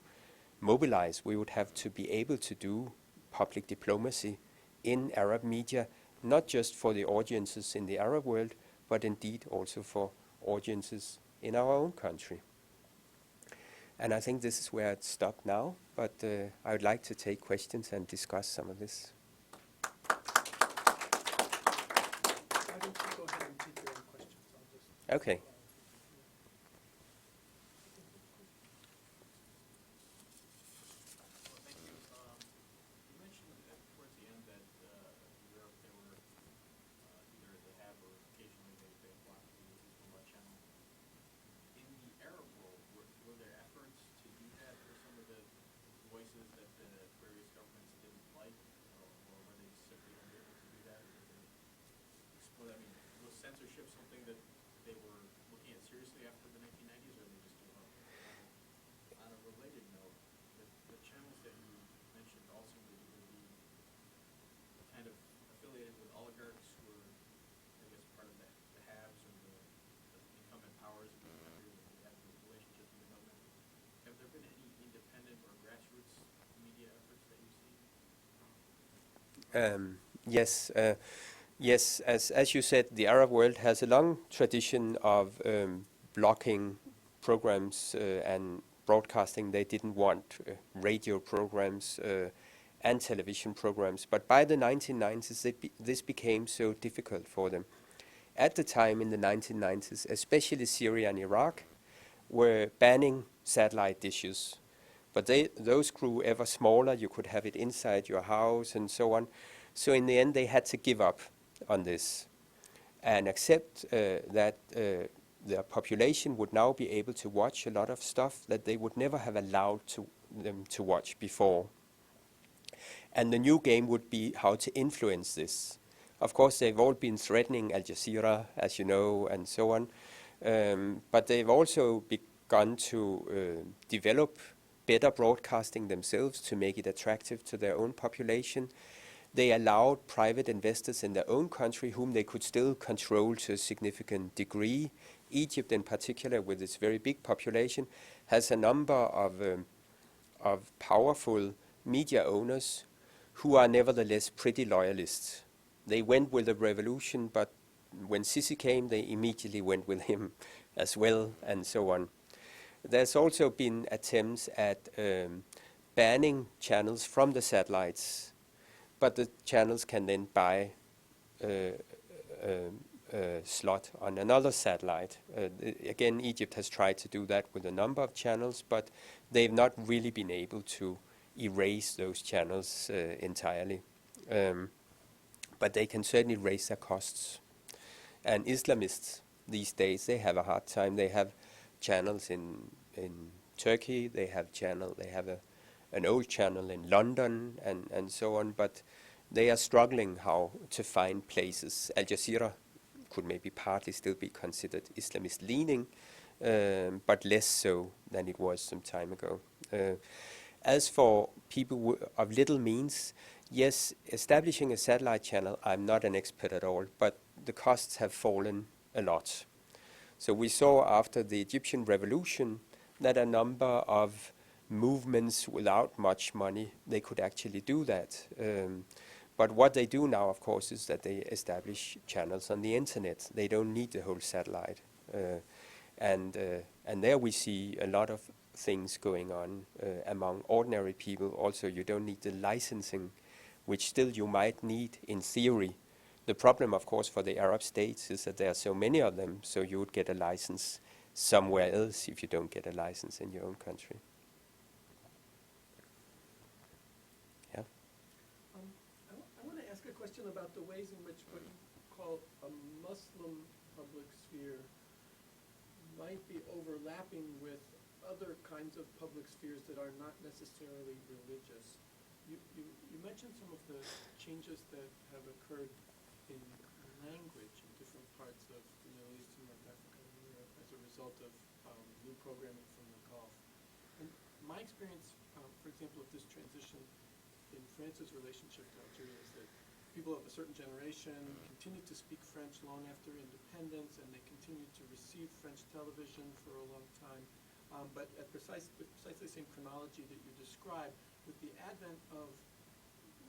mobilize, we would have to be able to do public diplomacy in Arab media, not just for the audiences in the Arab world, but indeed also for audiences in our own country. And I think this is where it stopped now, but I would like to take questions and discuss some of this. Why don't you go ahead and take your own questions? I'll just Okay. Well, thank you. You mentioned towards the end that in Europe there were either they have or occasionally they block the Hezbollah channel. In the Arab world, were there efforts to do that for some of the voices that the various governments didn't like, or were they simply unable to do that? Or did they explode? I mean, was censorship something that they were looking at seriously after the 1990s, or they just gave up? On a related note, the channels that you mentioned all seem to either be kind of affiliated with oligarchs who are, I guess, part of the haves or the incumbent powers in the country that have the relationships with the government. Have there been any independent or grassroots media efforts that you've seen? Yes, yes. As you said, the Arab world has a long tradition of blocking programs and broadcasting. They didn't want radio programs and television programs. But by the 1990s, this became so difficult for them. At the time in the 1990s, especially Syria and Iraq, were banning satellite dishes. But those grew ever smaller. You could have it inside your house and so on. So in the end, they had to give up on this and accept that their population would now be able to watch a lot of stuff that they would never have allowed them to watch before. And the new game would be how to influence this. Of course, they've all been threatening Al Jazeera, as you know, and so on. But they've also begun to develop better broadcasting themselves to make it attractive to their own population. They allowed private investors in their own country, whom they could still control to a significant degree. Egypt, in particular, with its very big population, has a number of powerful media owners who are nevertheless pretty loyalists. They went with the revolution, but when Sisi came, they immediately went with him as well, and so on. There's also been attempts at banning channels from the satellites, but the channels can then buy a slot on another satellite. Again, Egypt has tried to do that with a number of channels, but they've not really been able to erase those channels entirely. But they can certainly raise their costs. And Islamists these days, they have a hard time. They have channels in Turkey, they have an old channel in London and so on, but they are struggling how to find places. Al Jazeera could maybe partly still be considered Islamist leaning, but less so than it was some time ago. As for people of little means, yes, establishing a satellite channel, I'm not an expert at all, but the costs have fallen a lot. So we saw after the Egyptian revolution that a number of movements without much money, they could actually do that. But what they do now, of course, is that they establish channels on the internet. They don't need the whole satellite. And there we see a lot of things going on among ordinary people. Also, you don't need the licensing, which still you might need in theory. The problem, of course, for the Arab states is that there are so many of them, so you would get a license somewhere else if you don't get a license in your own country. Yeah. I want to ask a question about the ways in which what you call a Muslim public sphere might be overlapping with other kinds of public spheres that are not necessarily religious. You mentioned some of the changes that have occurred in language in different parts of the Middle East and North Africa and Europe as a result of new programming from the Gulf. And my experience, for example, of this transition in France's relationship to Algeria is that people of a certain generation continued to speak French long after independence, and they continued to receive French television for a long time. But at precisely the same chronology that you described, with the advent of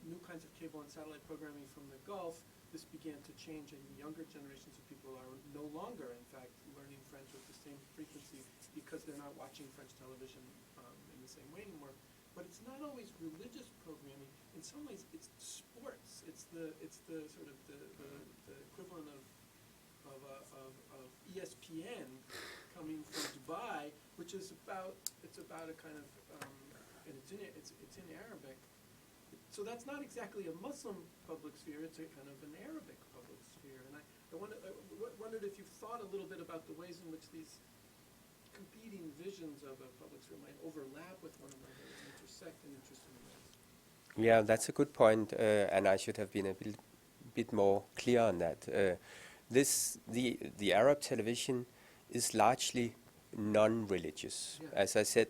new kinds of cable and satellite programming from the Gulf, this began to change, and younger generations of people are no longer, in fact, learning French with the same frequency because they're not watching French television in the same way anymore. But it's not always religious programming. In some ways, it's sports. It's the sort of the equivalent of ESPN coming from Dubai, which is about a kind of and it's in Arabic. So that's not exactly a Muslim public sphere, it's a kind of an Arabic public sphere. And I wondered if you've thought a little bit about the ways in which these competing visions of a public sphere might overlap with one another and intersect in interesting ways. Yeah, that's a good point, and I should have been a bit more clear on that. The Arab television is largely non-religious. Yeah. As I said,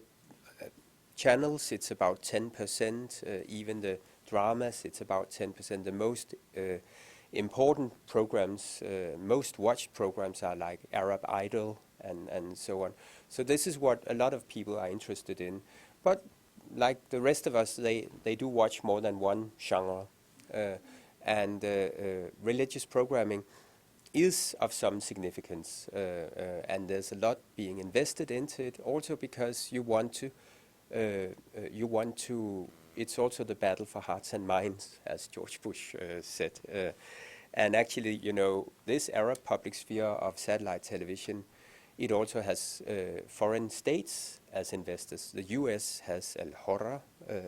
channels, it's about 10%, even the dramas, it's about 10%. The most important programs, most watched programs are like Arab Idol and so on. So this is what a lot of people are interested in. But like the rest of us, they do watch more than one genre. And religious programming is of some significance, and there's a lot being invested into it, also because you want to, it's also the battle for hearts and minds, as George Bush said. And actually, this Arab public sphere of satellite television, it also has foreign states as investors. The US has Al Hurra,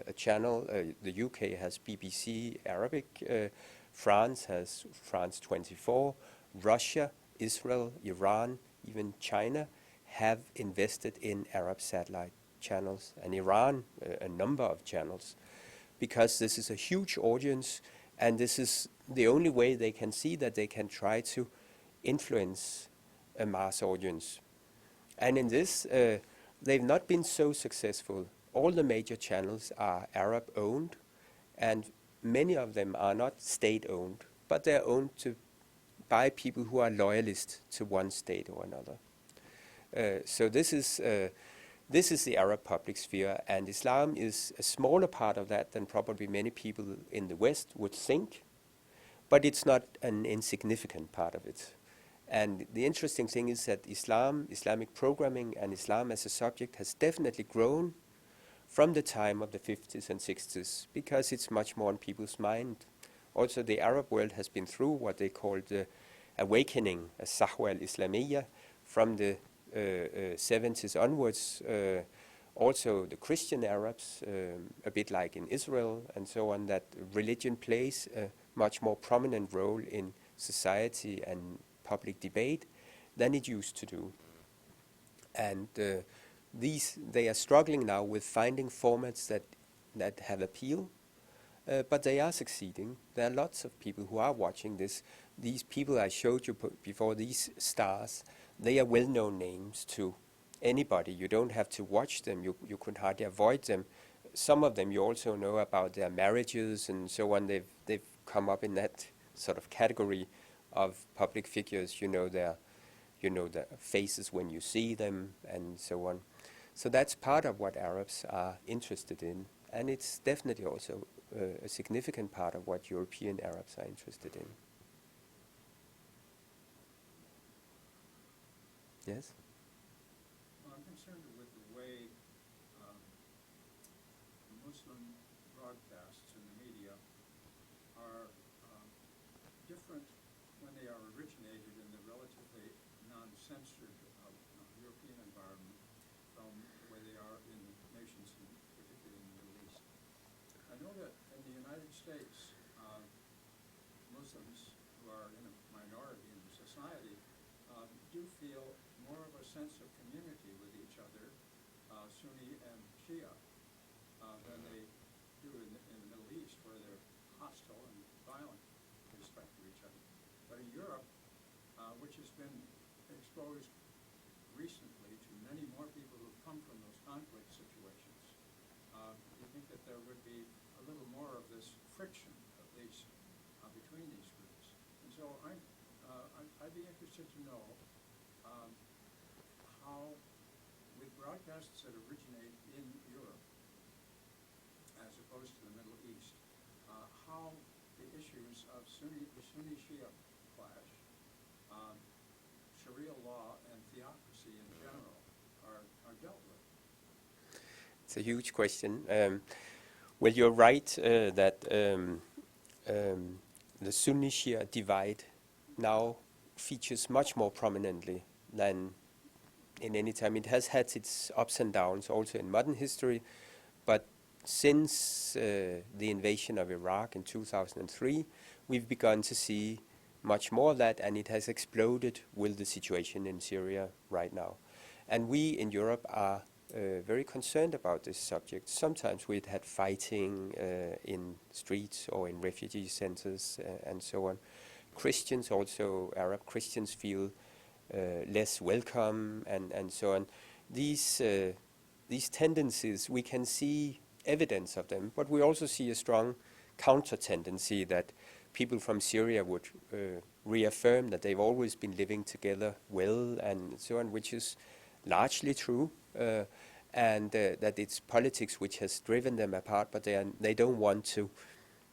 a channel. The UK has BBC Arabic. France has France 24. Russia, Israel, Iran, even China have invested in Arab satellite channels, and Iran, a number of channels, because this is a huge audience, and this is the only way they can see that they can try to influence a mass audience. And in this, they've not been so successful. All the major channels are Arab-owned, and many of them are not state-owned, but they're owned by people who are loyalists to one state or another. So this is the Arab public sphere, and Islam is a smaller part of that than probably many people in the West would think, but it's not an insignificant part of it. And the interesting thing is that Islamic programming and Islam as a subject has definitely grown from the time of the 50s and 60s, because it's much more on people's mind. Also, the Arab world has been through what they call the awakening, a Sahwa al-Islamiyya, from the 70s onwards. Also, the Christian Arabs, a bit like in Israel and so on, that religion plays a much more prominent role in society and public debate than it used to do. And they are struggling now with finding formats that have appeal. But they are succeeding. There are lots of people who are watching this. These people I showed you before, these stars, they are well-known names to anybody. You don't have to watch them. You could hardly avoid them. Some of them you also know about their marriages and so on. They've come up in that sort of category of public figures. You know their faces when you see them and so on. So that's part of what Arabs are interested in, and it's definitely also a significant part of what European Arabs are interested in. Yes? Well, I'm concerned with the way Muslim broadcasts in the media are different when they are originated in the relatively non-censored European environment from the way they are in nations, particularly in the Middle East. I know that in the United States, Muslims who are in a minority in society do feel more of a sense of community with each other, Sunni and Shia, than they do in the Middle East, where they're hostile and violent with respect to each other. But in Europe, which has been exposed recently to many more people who've come from those conflict situations, do you think that there would be a little more of this friction, at least, So I'd be interested to know how, with broadcasts that originate in Europe as opposed to the Middle East, how the issues of the Sunni-Shia clash, Sharia law, and theocracy in general are dealt with. It's a huge question. Well, you're right that the Sunni-Shia divide now features much more prominently than in any time. It has had its ups and downs also in modern history, but since the invasion of Iraq in 2003, we've begun to see much more of that, and it has exploded with the situation in Syria right now. And we in Europe are very concerned about this subject. Sometimes we've had fighting in streets or in refugee centers and so on. Christians also, Arab Christians, feel less welcome and so on. These tendencies, we can see evidence of them, but we also see a strong counter tendency that people from Syria would reaffirm that they've always been living together well and so on, which is largely true, and that it's politics which has driven them apart, but they don't want to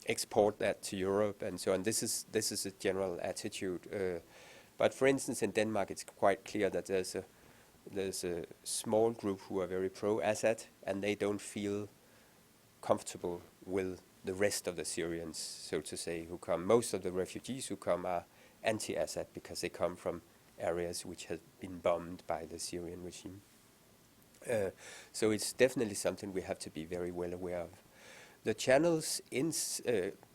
export that to Europe and so on. This is a general attitude. But for instance, in Denmark, it's quite clear that there's a small group who are very pro-Assad, and they don't feel comfortable with the rest of the Syrians, so to say, who come. Most of the refugees who come are anti-Assad because they come from areas which have been bombed by the Syrian regime. So it's definitely something we have to be very well aware of. The channels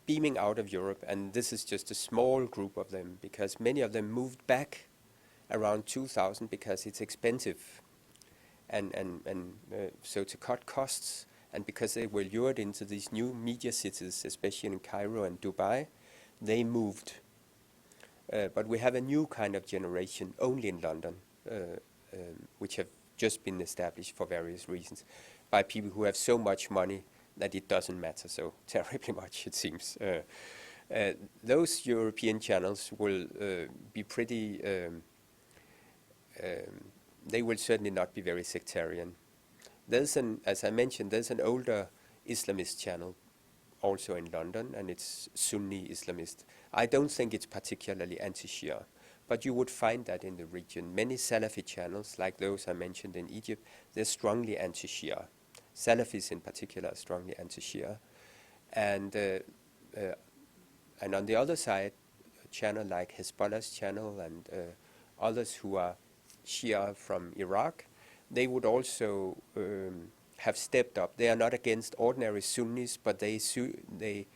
beaming out of Europe, and this is just a small group of them, because many of them moved back around 2000 because it's expensive, and so to cut costs, and because they were lured into these new media cities, especially in Cairo and Dubai, they moved. But we have a new kind of generation only in London, which have just been established for various reasons by people who have so much money that it doesn't matter so terribly much, it seems. Those European channels will be pretty, they will certainly not be very sectarian. There's as I mentioned, there's an older Islamist channel also in London, and it's Sunni Islamist. I don't think it's particularly anti-Shia, but you would find that in the region. Many Salafi channels, like those I mentioned in Egypt, they're strongly anti-Shia. Salafis in particular are strongly anti-Shia. And on the other side, a channel like Hezbollah's channel and others who are Shia from Iraq, they would also have stepped up. They are not against ordinary Sunnis, but they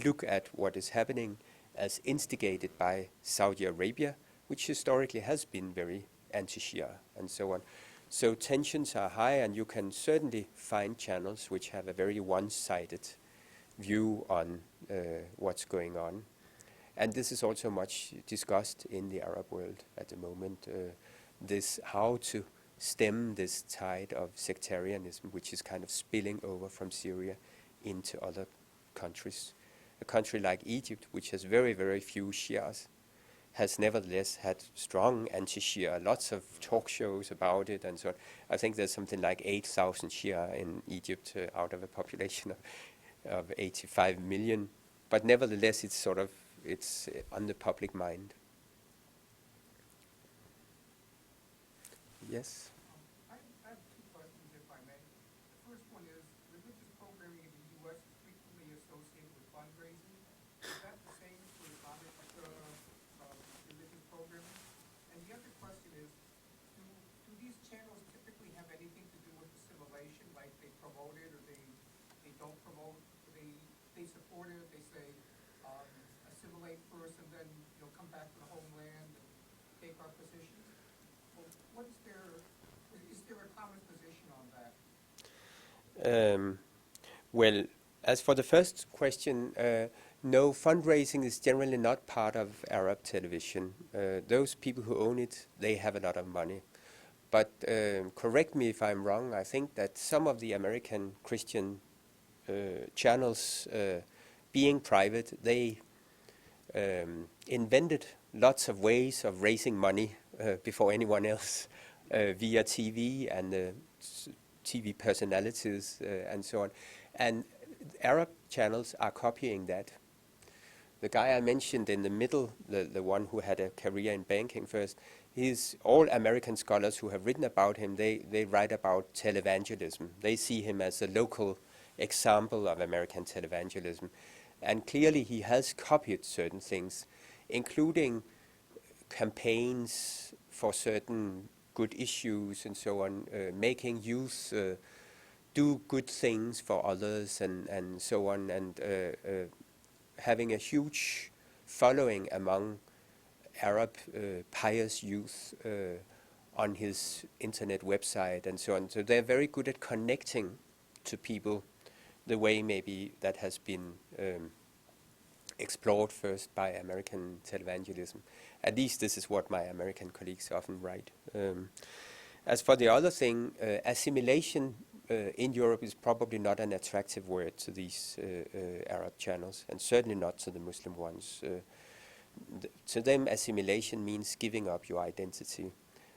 look at what is happening as instigated by Saudi Arabia, which historically has been very anti-Shia and so on. So tensions are high, and you can certainly find channels which have a very one-sided view on what's going on. And this is also much discussed in the Arab world at the moment, how to stem this tide of sectarianism, which is kind of spilling over from Syria into other countries. A country like Egypt, which has very, very few Shias, has nevertheless had strong anti-Shia, lots of talk shows about it and so on. I think there's something like 8,000 Shia in Egypt out of a population of 85 million. But nevertheless, it's on the public mind. Yes? I have two questions, if I may. The first one is, religious programming in the U.S. is frequently associated with fundraising. Is that the same for Islamic religious programming? And the other question is, do these channels typically have anything to do with assimilation, like they promote it or they don't promote, they support it, they say assimilate first and then come back to the homeland and take our positions? Well, is there a common position on that? Well, as for the first question, no, fundraising is generally not part of Arab television. Those people who own it, they have a lot of money. But correct me if I'm wrong, I think that some of the American Christian channels, being private, they invented lots of ways of raising money before anyone else via TV and TV personalities and so on. And Arab channels are copying that. The guy I mentioned in the middle, the one who had a career in banking first, he's all American scholars who have written about him, they write about televangelism. They see him as a local example of American televangelism. And clearly he has copied certain things, including campaigns for certain good issues and so on, making youth do good things for others and so on, and having a huge following among Arab pious youth on his internet website and so on. So they're very good at connecting to people the way maybe that has been explored first by American televangelism. At least this is what my American colleagues often write. As for the other thing, assimilation in Europe is probably not an attractive word to these Arab channels, and certainly not to the Muslim ones. To them, assimilation means giving up your identity.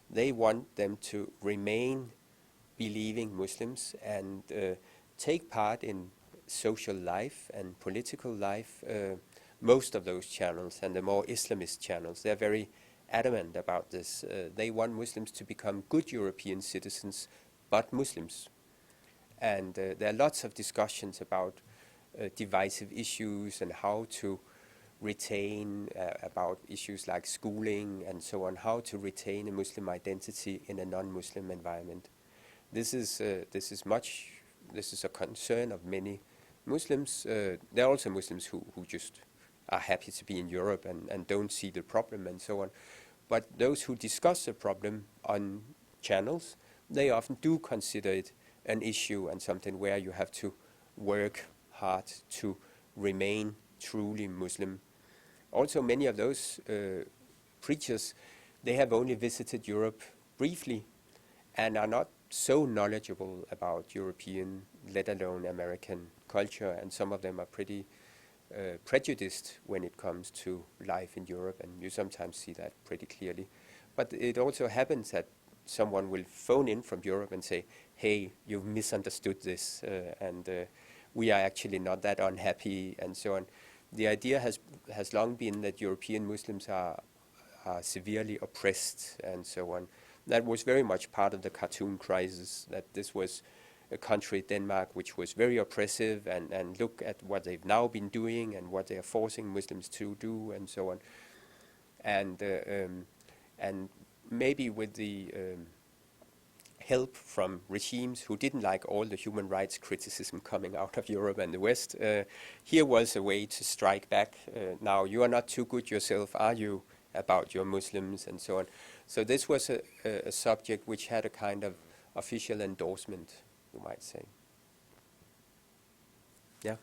They want them to remain believing Muslims and take part in social life and political life. Most of those channels and the more Islamist channels, they're very adamant about this. They want Muslims to become good European citizens, but Muslims. And there are lots of discussions about divisive issues and how to retain, about issues like schooling and so on, how to retain a Muslim identity in a non-Muslim environment. This is a concern of many Muslims. There are also Muslims who just are happy to be in Europe and don't see the problem and so on. But those who discuss the problem on channels, they often do consider it an issue and something where you have to work hard to remain truly Muslim. Also, many of those preachers, they have only visited Europe briefly and are not so knowledgeable about European, let alone American culture, and some of them are pretty prejudiced when it comes to life in Europe, and you sometimes see that pretty clearly. But it also happens that someone will phone in from Europe and say, hey, you've misunderstood this, and we are actually not that unhappy, and so on. The idea has long been that European Muslims are severely oppressed, and so on. That was very much part of the cartoon crisis, that this was a country, Denmark, which was very oppressive, and look at what they've now been doing and what they are forcing Muslims to do, and so on. And maybe with the help from regimes who didn't like all the human rights criticism coming out of Europe and the West, here was a way to strike back. Now, you are not too good yourself, are you, about your Muslims, and so on. So this was a subject which had a kind of official endorsement, you might say. Yeah?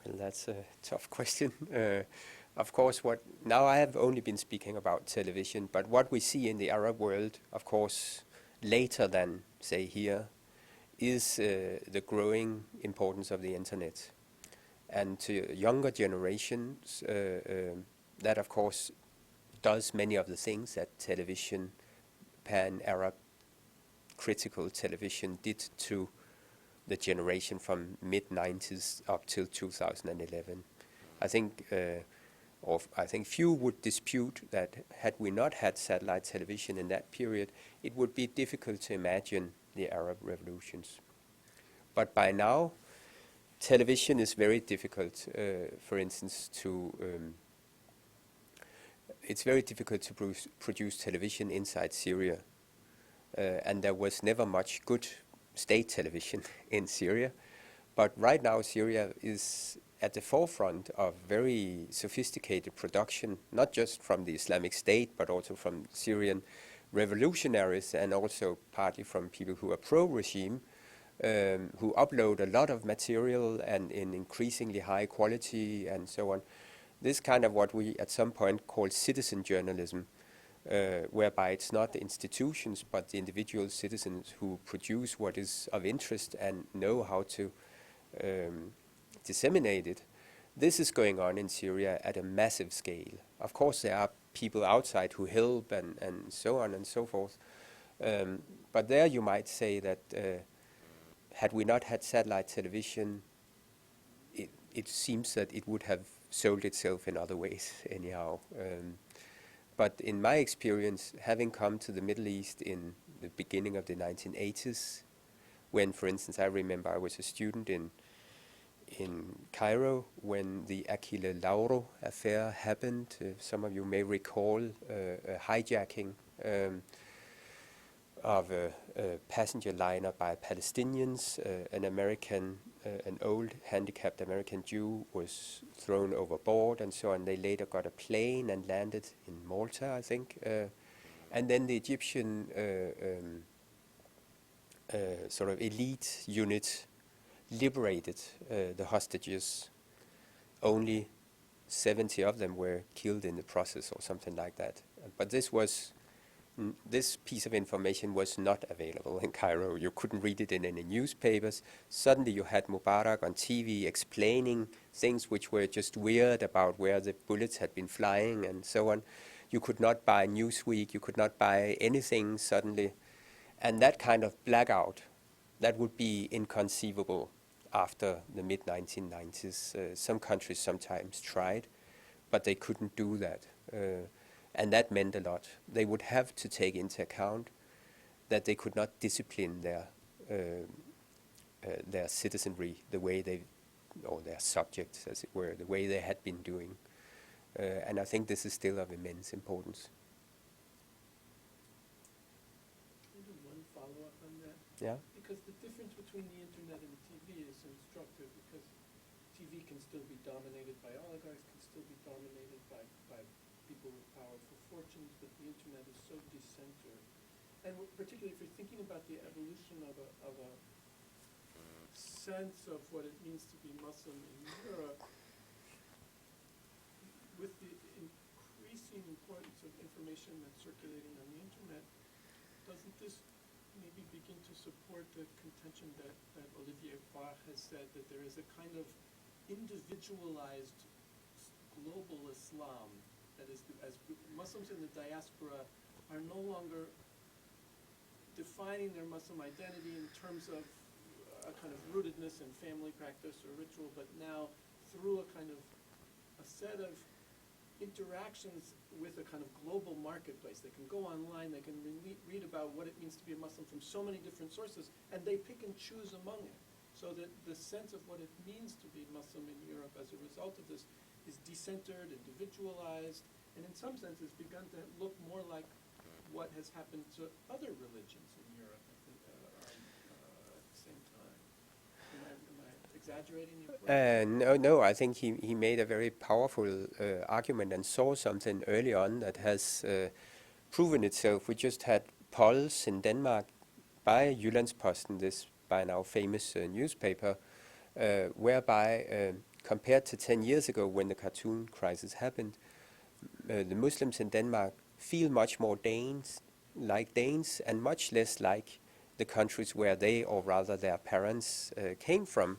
Well, that's a tough question. Of course, now I have only been speaking about television, but what we see in the Arab world, of course, later than, say, here, is the growing importance of the internet. And to younger generations, that, of course, does many of the things that television, pan-Arab critical television, did to the generation from mid-90s up till 2011. I think few would dispute that had we not had satellite television in that period, it would be difficult to imagine the Arab revolutions. But by now, television is very difficult, for instance, it's very difficult to produce television inside Syria, and there was never much good state television in Syria. But right now, Syria is at the forefront of very sophisticated production, not just from the Islamic State, but also from Syrian revolutionaries and also partly from people who are pro-regime, who upload a lot of material and in increasingly high quality and so on. This kind of what we at some point called citizen journalism, whereby it's not the institutions but the individual citizens who produce what is of interest and know how to disseminate it. This is going on in Syria at a massive scale. Of course, there are people outside who help and so on and so forth. But there you might say that had we not had satellite television, it seems that it would have sold itself in other ways anyhow. But in my experience, having come to the Middle East in the beginning of the 1980s, when, for instance, I remember I was a student in Cairo when the Achille Lauro affair happened. Some of you may recall a hijacking of a passenger liner by Palestinians. An old handicapped American Jew was thrown overboard and so on. They later got a plane and landed in Malta, I think. And then the Egyptian sort of elite unit liberated the hostages. Only 70 of them were killed in the process or something like that. But this piece of information was not available in Cairo. You couldn't read it in any newspapers. Suddenly you had Mubarak on TV explaining things which were just weird about where the bullets had been flying and so on. You could not buy Newsweek, you could not buy anything suddenly. And that kind of blackout, that would be inconceivable after the mid-1990s. Some countries sometimes tried, but they couldn't do that. And that meant a lot. They would have to take into account that they could not discipline their citizenry the way or their subjects, as it were, the way they had been doing. And I think this is still of immense importance. Maybe one follow-up on that. Yeah. Because the difference between the internet and the TV is instructive, because TV can still be dominated by oligarchs, can still be dominated by people with powerful fortunes, but the internet is so decentered. And particularly if you're thinking about the evolution of a sense of what it means to be Muslim in Europe, with the increasing importance of information that's circulating on the internet, doesn't this maybe begin to support the contention that Olivier Bach has said, that there is a kind of individualized global Islam, that is, as Muslims in the diaspora are no longer defining their Muslim identity in terms of a kind of rootedness in family practice or ritual, but now through a kind of a set of interactions with a kind of global marketplace. They can go online, they can read about what it means to be a Muslim from so many different sources, and they pick and choose among it. So that the sense of what it means to be Muslim in Europe as a result of this is decentered, individualized, and in some sense has begun to look more like what has happened to other religions in Europe at the same time. Am I exaggerating your point? No, I think he made a very powerful argument and saw something early on that has proven itself. We just had polls in Denmark by Jyllandsposten, this by now famous newspaper, whereby compared to 10 years ago when the cartoon crisis happened, the Muslims in Denmark feel much more Danes and much less like the countries where they, or rather their parents, came from.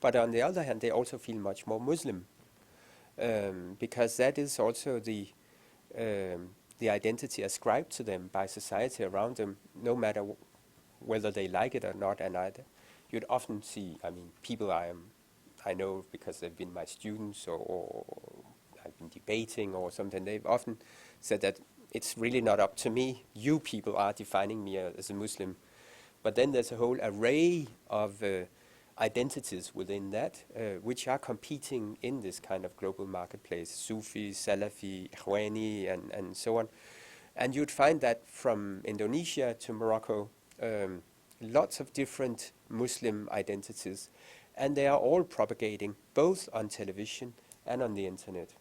But on the other hand, they also feel much more Muslim, because that is also the identity ascribed to them by society around them, no matter whether they like it or not. And you'd often see, people I know because they've been my students or I've been debating or something, they've often said that it's really not up to me. You people are defining me as a Muslim. But then there's a whole array of identities within that, which are competing in this kind of global marketplace, Sufi, Salafi, Ikhwani, and so on. And you'd find that from Indonesia to Morocco, lots of different Muslim identities, and they are all propagating both on television and on the internet.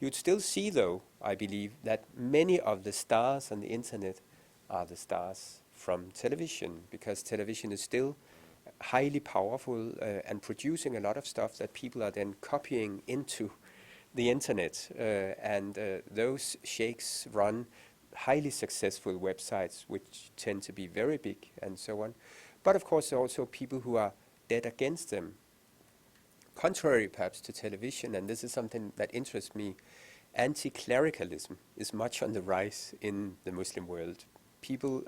You'd still see, though, I believe, that many of the stars on the internet are the stars from television, because television is still highly powerful and producing a lot of stuff that people are then copying into the internet. And those sheikhs run highly successful websites, which tend to be very big and so on. But of course, there are also people who are dead against them. Contrary perhaps to television, and this is something that interests me, anti-clericalism is much on the rise in the Muslim world. People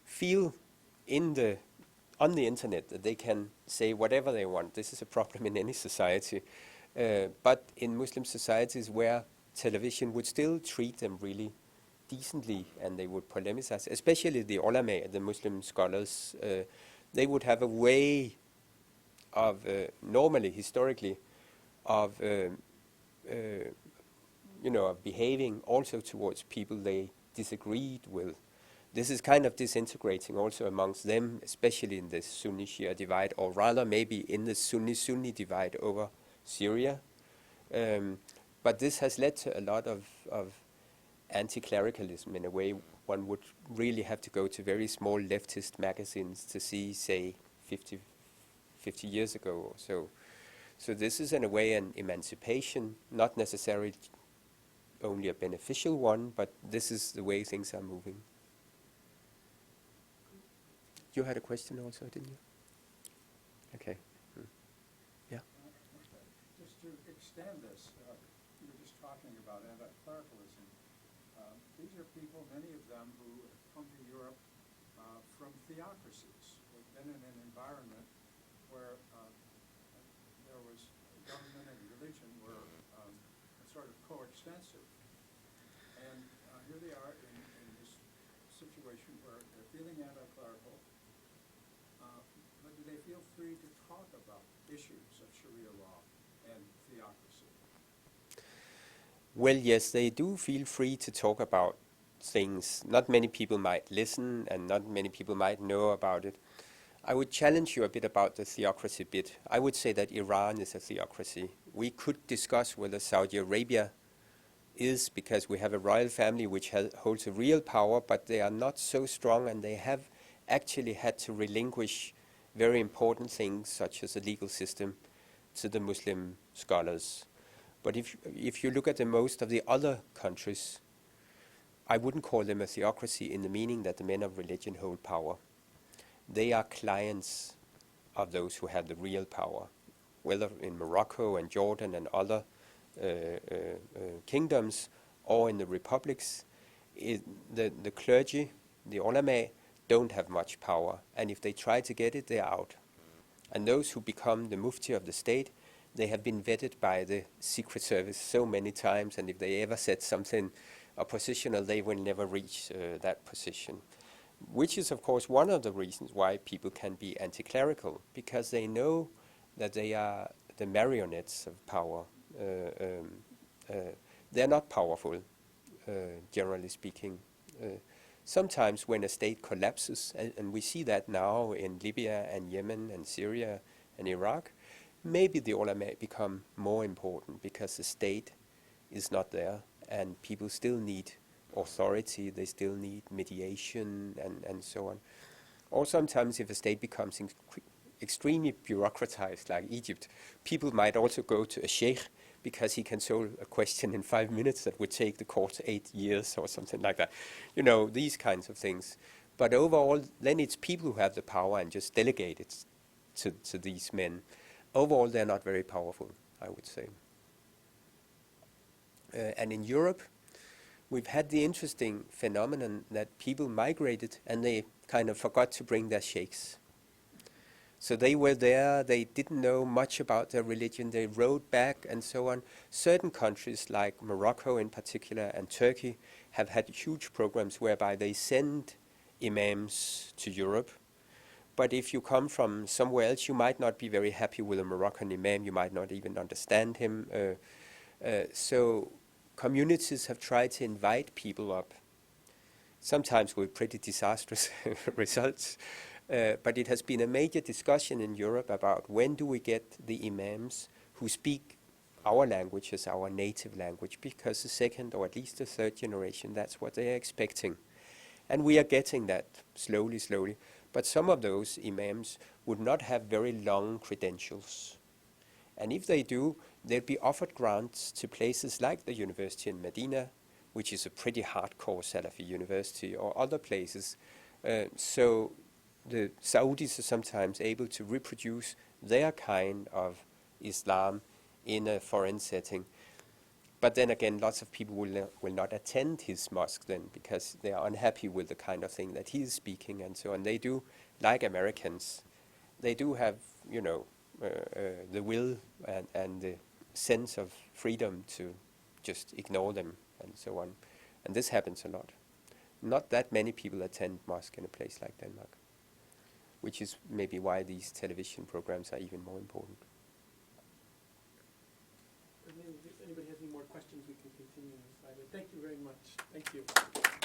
feel on the internet that they can say whatever they want. This is a problem in any society. But in Muslim societies where television would still treat them really decently and they would polemicize, especially the ulama, the Muslim scholars, they would have a way of, normally, historically, of of behaving also towards people they disagreed with. This is kind of disintegrating also amongst them, especially in the Sunni-Shia divide, or rather maybe in the Sunni-Sunni divide over Syria. But this has led to a lot of anti-clericalism in a way. One would really have to go to very small leftist magazines to see, say, 50 years ago or so. So this is in a way an emancipation, not necessarily only a beneficial one, but this is the way things are moving. You had a question also, didn't you? Okay. Yeah. Just to extend this, you were just talking about anti-clericalism. These are people, many of them, who have come to Europe from theocracies. They've been in an environment where there was government and religion were sort of coextensive. And here they are in this situation where they're feeling anti-clerical, but do they feel free to talk about issues of Sharia law and theocracy? Well, yes, they do feel free to talk about things. Not many people might listen, and not many people might know about it. I would challenge you a bit about the theocracy bit. I would say that Iran is a theocracy. We could discuss whether Saudi Arabia is, because we have a royal family which holds a real power, but they are not so strong, and they have actually had to relinquish very important things such as the legal system to the Muslim scholars. But if you look at the most of the other countries, I wouldn't call them a theocracy in the meaning that the men of religion hold power. They are clients of those who have the real power, whether in Morocco and Jordan and other kingdoms or in the republics. The clergy, the ulama, don't have much power, and if they try to get it, they're out. And those who become the mufti of the state, they have been vetted by the Secret Service so many times, and if they ever said something oppositional, they will never reach that position. Which is, of course, one of the reasons why people can be anti-clerical, because they know that they are the marionettes of power. They're not powerful, generally speaking. Sometimes when a state collapses, and we see that now in Libya and Yemen and Syria and Iraq, maybe the ulama become more important because the state is not there and people still need authority, they still need mediation and so on. Or sometimes if a state becomes extremely bureaucratized like Egypt, people might also go to a sheikh because he can solve a question in 5 minutes that would take the court 8 years or something like that. You know, these kinds of things. But overall, then it's people who have the power and just delegate it to these men. Overall, they're not very powerful, I would say. And in Europe, we've had the interesting phenomenon that people migrated and they kind of forgot to bring their sheikhs. So they were there, they didn't know much about their religion, they rode back and so on. Certain countries like Morocco in particular and Turkey have had huge programs whereby they send imams to Europe, But if you come from somewhere else, you might not be very happy with a Moroccan imam. You might not even understand him. So communities have tried to invite people up, sometimes with pretty disastrous results. But it has been a major discussion in Europe about when do we get the imams who speak our language as our native language, because the second or at least the third generation, that's what they are expecting. And we are getting that slowly, slowly. But some of those imams would not have very long credentials. And if they do, they'll be offered grants to places like the university in Medina, which is a pretty hardcore Salafi university, or other places. So the Saudis are sometimes able to reproduce their kind of Islam in a foreign setting. But then again, lots of people will not attend his mosque then, because they are unhappy with the kind of thing that he is speaking and so on. They do, like Americans, they do have, the will and the sense of freedom to just ignore them and so on. And this happens a lot. Not that many people attend mosque in a place like Denmark, which is maybe why these television programs are even more important. If anybody has any more questions, we can continue on this side. Thank you very much. Thank you.